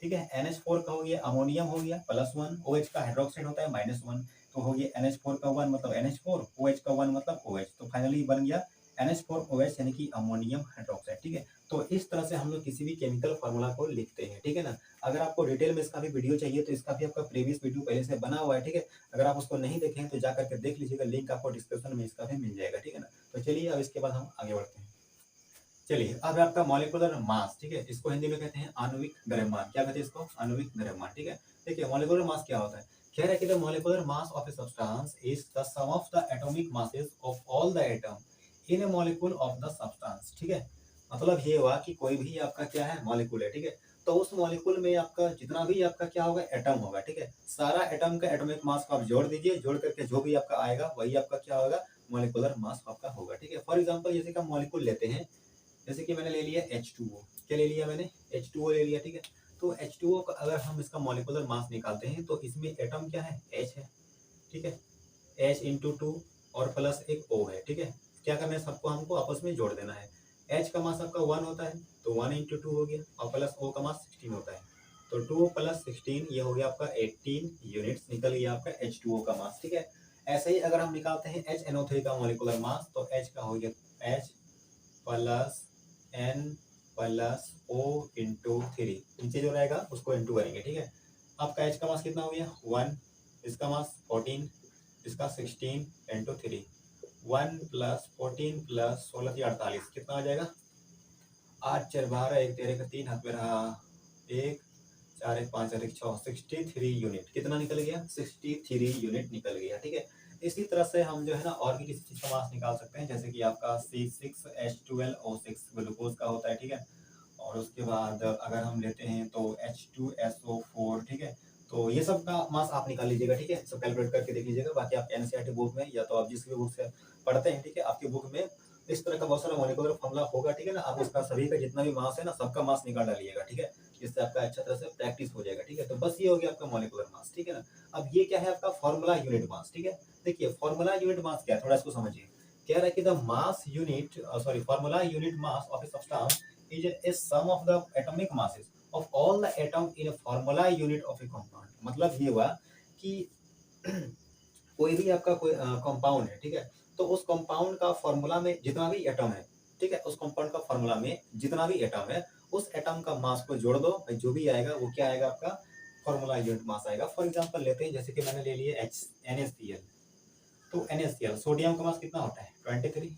ठीक है। NH4 का हो गया अमोनियम हो गया +1, OH का हाइड्रोक्साइड होता है -1, तो हो गया NH4 का 1 मतलब NH4, OH का 1 मतलब OH, तो फाइनली बन गया NH4OH, यानी कि अमोनियम हाइड्रोक्साइड, ठीक है। तो इस तरह से हम लोग किसी भी केमिकल फार्मूला को लिखते हैं, ठीक है ना। अगर आपको डिटेल में इसका भी वीडियो चाहिए तो इसका भी आपका प्रीवियस वीडियो पहले से बना हुआ है, ठीक है। अगर आप उसको नहीं देखें तो जा करके देख लीजिएगा, लिंक आपको डिस्क्रिप्शन में इसका भी मिल जाएगा, ठीक है ना। तो चलिए अब इसके बाद हम आगे बढ़ते हैं। चलिए, अब है आपका मॉलिक्यूलर मास, ठीक है। इसको हिंदी में कहते हैं आणविक द्रव्यमान। क्या कहते हैं इसको, आणविक द्रव्यमान, ठीक है। देखिए मॉलिक्यूलर मास क्या होता है, कह रहा है कि the molecular mass of a substance is the sum of the atomic masses of all the atom in a molecule of the substance, ठीक है। मतलब ये हुआ कि कोई भी आपका क्या है, मॉलिक्यूल है, ठीक है। तो उस मॉलिक्यूल में आपका जितना भी आपका क्या होगा, एटम होगा, ठीक है। सारा एटम का एटॉमिक मास को आप जोड़ दीजिए, जोड़ करके जो भी आपका आएगा वही आपका क्या होगा, मॉलिक्यूलर मास आपका होगा, ठीक है। फॉर एग्जांपल जैसे कि हम मॉलिक्यूल लेते हैं, जैसे कि मैंने ले लिया H2O, क्या ले लिया मैंने, H2O ले लिया, ठीक है। तो H2O का अगर हम इसका मॉलिक्यूलर मास निकालते हैं तो इसमें एटम क्या है, H है, ठीक है। H × 2 और प्लस एक O है, ठीक है। क्या करना है, सबको हमको आपस में जोड़ देना है। H का मास आपका 1 होता है, तो 1 × 2 हो गया, और प्लस O का मास 16 होता है, तो 2 + 16 ये हो गया आपका 18 यूनिट्स, निकल गया आपका H2O का मास, ठीक है। ऐसे ही अगर हम निकालते हैं HNO3 का मॉलिक्यूलर मास, तो H का हो गया H + N + O × 3, नीचे जो रहेगा उसको इंटू करेंगे, ठीक है। आपका H का मास कितना हो गया, 1, इसका मास 14, इसका 16 × 3, 1 + 14 + 16 = 48, कितना आ जाएगा, 8 4 12, 1 13 का 3 हाथ में रहा, 1 4 1 5 4 1 6, 63 यूनिट, कितना निकल गया, 63 यूनिट निकल गया, ठीक है। इसी तरह से हम जो है ना और भी किसी चीज का मास निकाल सकते हैं, जैसे कि आपका C6H12O6 ग्लूकोज का होता है, ठीक है। और उसके बाद अगर हम लेते हैं तो H2SO4, ठीक है। तो ये सब का मास आप निकाल लीजिएगा, ठीक है, सब कैलकुलेट करके देख लीजिएगा। बाकी आप एनसीईआरटी बुक में या तो आप जिस भी बुक से पढ़ते हैं, ठीक है, आपकी बुक में इस तरह का बहुत सारा मॉलिक्यूलर फॉर्मूला होगा, ठीक है ना। आप उसका सभी का जितना भी मास है ना, सबका मास निकाल डालिएगा, ठीक है। इससे आपका अच्छा तरह से प्रैक्टिस हो जाएगा, ठीक है। तो बस ये हो गया आपका मॉलिक्यूलर मास, ठीक है ना। अब ये क्या है, आपका फॉर्मूला यूनिट मास, ठीक है। देखिए फॉर्मूला यूनिट मास क्या है, थोड़ा इसको समझिए। कह रहा है कि the mass unit formula unit mass of a substance is a sum of the atomic masses of all the atom in a formula unit of a compound। मतलब ये हुआ कि कोई भी आपका कोई कंपाउंड है, ठीक है। तो उस कंपाउंड का फॉर्मूला में जितना भी एटम है, ठीक है, उस कंपाउंड का फॉर्मूला में जितना भी एटम है, उस एटम का मास को जोड़ दो, जो भी आएगा वो क्या आएगा, आपका फॉर्मूला यूनिट मास आएगा। फॉर एग्जांपल लेते हैं, जैसे कि मैंने ले लिया NaCl, तो NaCl सोडियम का मास कितना होता है, 23,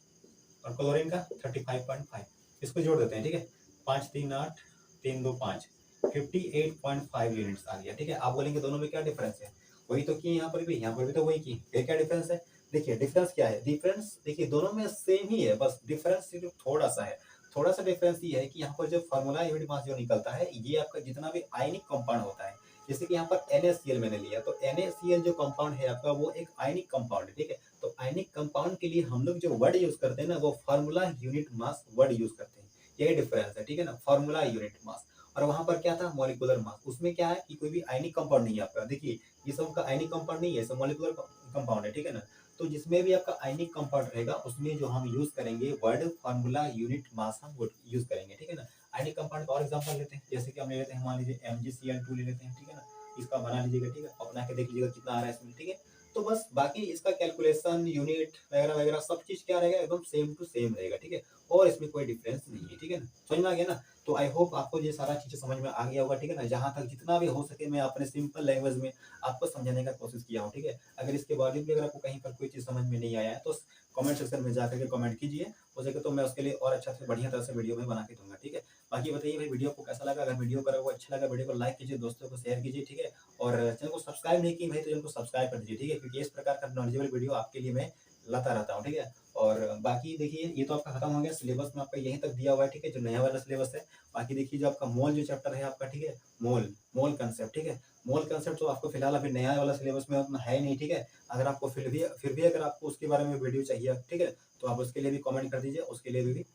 और क्लोरीन का 35.5, इसको जोड़ देते हैं, ठीक है। 5 3 8 3 2 5, 58.5 यूनिट्स आ गया, ठीक है। आप बोलेंगे दोनों में क्या डिफरेंस है, वही तो की यहाँ पर भी, यहाँ पर भी तो वही की, फिर क्या डिफरेंस है। देखिए डिफरेंस क्या है, डिफरेंस देखिए दोनों में सेम ही है, बस डिफरेंस सिर्फ थोड़ा सा है। थोड़ा सा डिफरेंस ये है कि यहाँ पर जो फॉर्मूला यूनिट मास जो निकलता है, ये आपका जितना भी आयनिक कंपाउंड होता है, जैसे कि यहाँ पर NaCl मैंने लिया, तो NaCl जो कंपाउंड है आपका वो एक आयनिक कंपाउंड है, ठीक है। तो आयनिक कंपाउंड के लिए हम लोग जो वर्ड यूज करते हैं ना, वो formula unit mass word use करते हैं। यही डिफरेंस है, ठीक है ना, फार्मूला यूनिट मास। और वहां पर क्या था, मॉलिक्यूलर मास। उसमें क्या है कि कोई भी आयनिक कंपाउंड नहीं है आपका। देखिए ये सब का आयनिक कंपाउंड नहीं है, सब मॉलिक्यूलर कंपाउंड है, ठीक है ना। तो जिसमें भी आपका आयनिक कंपाउंड रहेगा उसमें जो हम यूज करेंगे वर्ड फार्मूला यूनिट मास हम यूज करेंगे, ठीक है ना। आयनिक कंपाउंड का और एग्जांपल लेते हैं, जैसे कि हम ले लेते हैं, मान लीजिए MgCl2 ले लेते हैं, ठीक है ना। इसका बना लीजिएगा, ठीक है, और बना के देख लीजिएगा कितना आ रहा है इसमें, ठीक है। तो बस बाकी इसका कैलकुलेशन यूनिट वगैरह वगैरह सब चीज क्या रहेगा, एकदम सेम टू सेम रहेगा, ठीक है। और इसमें कोई डिफरेंस नहीं है, ठीक है ना। समझ में आ गया ना। तो आई होप आपको ये सारा चीजें समझ में आ गया होगा, ठीक है ना। जहां तक जितना भी हो सके मैं अपने सिंपल लैंग्वेज में आपको समझाने का कोशिश किया हूँ, ठीक है। अगर इसके बावजूद भी अगर आपको कहीं पर कोई चीज समझ में नहीं आया है तो कमेंट सेक्शन में जाकर के कमेंट कीजिए, हो सके तो मैं उसके लिए और अच्छा से बढ़िया तरह से वीडियो में बना के दूंगा, ठीक है। बाकी बताइए भाई वीडियो को कैसा लगा। अगर वीडियो पर वो अच्छा लगा वीडियो को लाइक कीजिए, दोस्तों को शेयर कीजिए, ठीक है। और चैनल को सब्सक्राइब नहीं किए भाई तो चैनल को सब्सक्राइब कर दीजिए, ठीक है, क्योंकि इस प्रकार का नॉलेजेबल वीडियो आपके लिए मैं लाता रहता हूँ, ठीक है। और बाकी देखिए ये तो आपका खत्म हो गया, सिलेबस में आपका यहीं तक दिया हुआ है, ठीक है, जो नया वाला सिलेबस है। बाकी देखिए जो आपका मोल जो चैप्टर है आपका, ठीक है, मोल मोल कंसेप्ट, ठीक है। मोल कंसेप्ट तो आपको फिलहाल अभी नया वाला सिलेबस में उतना है नहीं, ठीक है। अगर आपको फिर भी अगर आपको उसके बारे में वीडियो चाहिए, ठीक है, तो आप उसके लिए भी कमेंट कर दीजिए, उसके लिए भी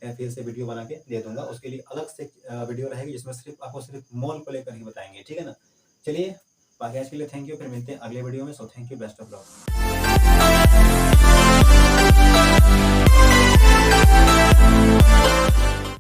मैं फिर से वीडियो बना के दे दूंगा। उसके लिए अलग से वीडियो रहेगी जिसमें सिर्फ मोल को लेकर ही बताएंगे, ठीक है ना। चलिए बाकी आज के लिए थैंक यू, फिर मिलते हैं अगले वीडियो में। So thank you, best of luck.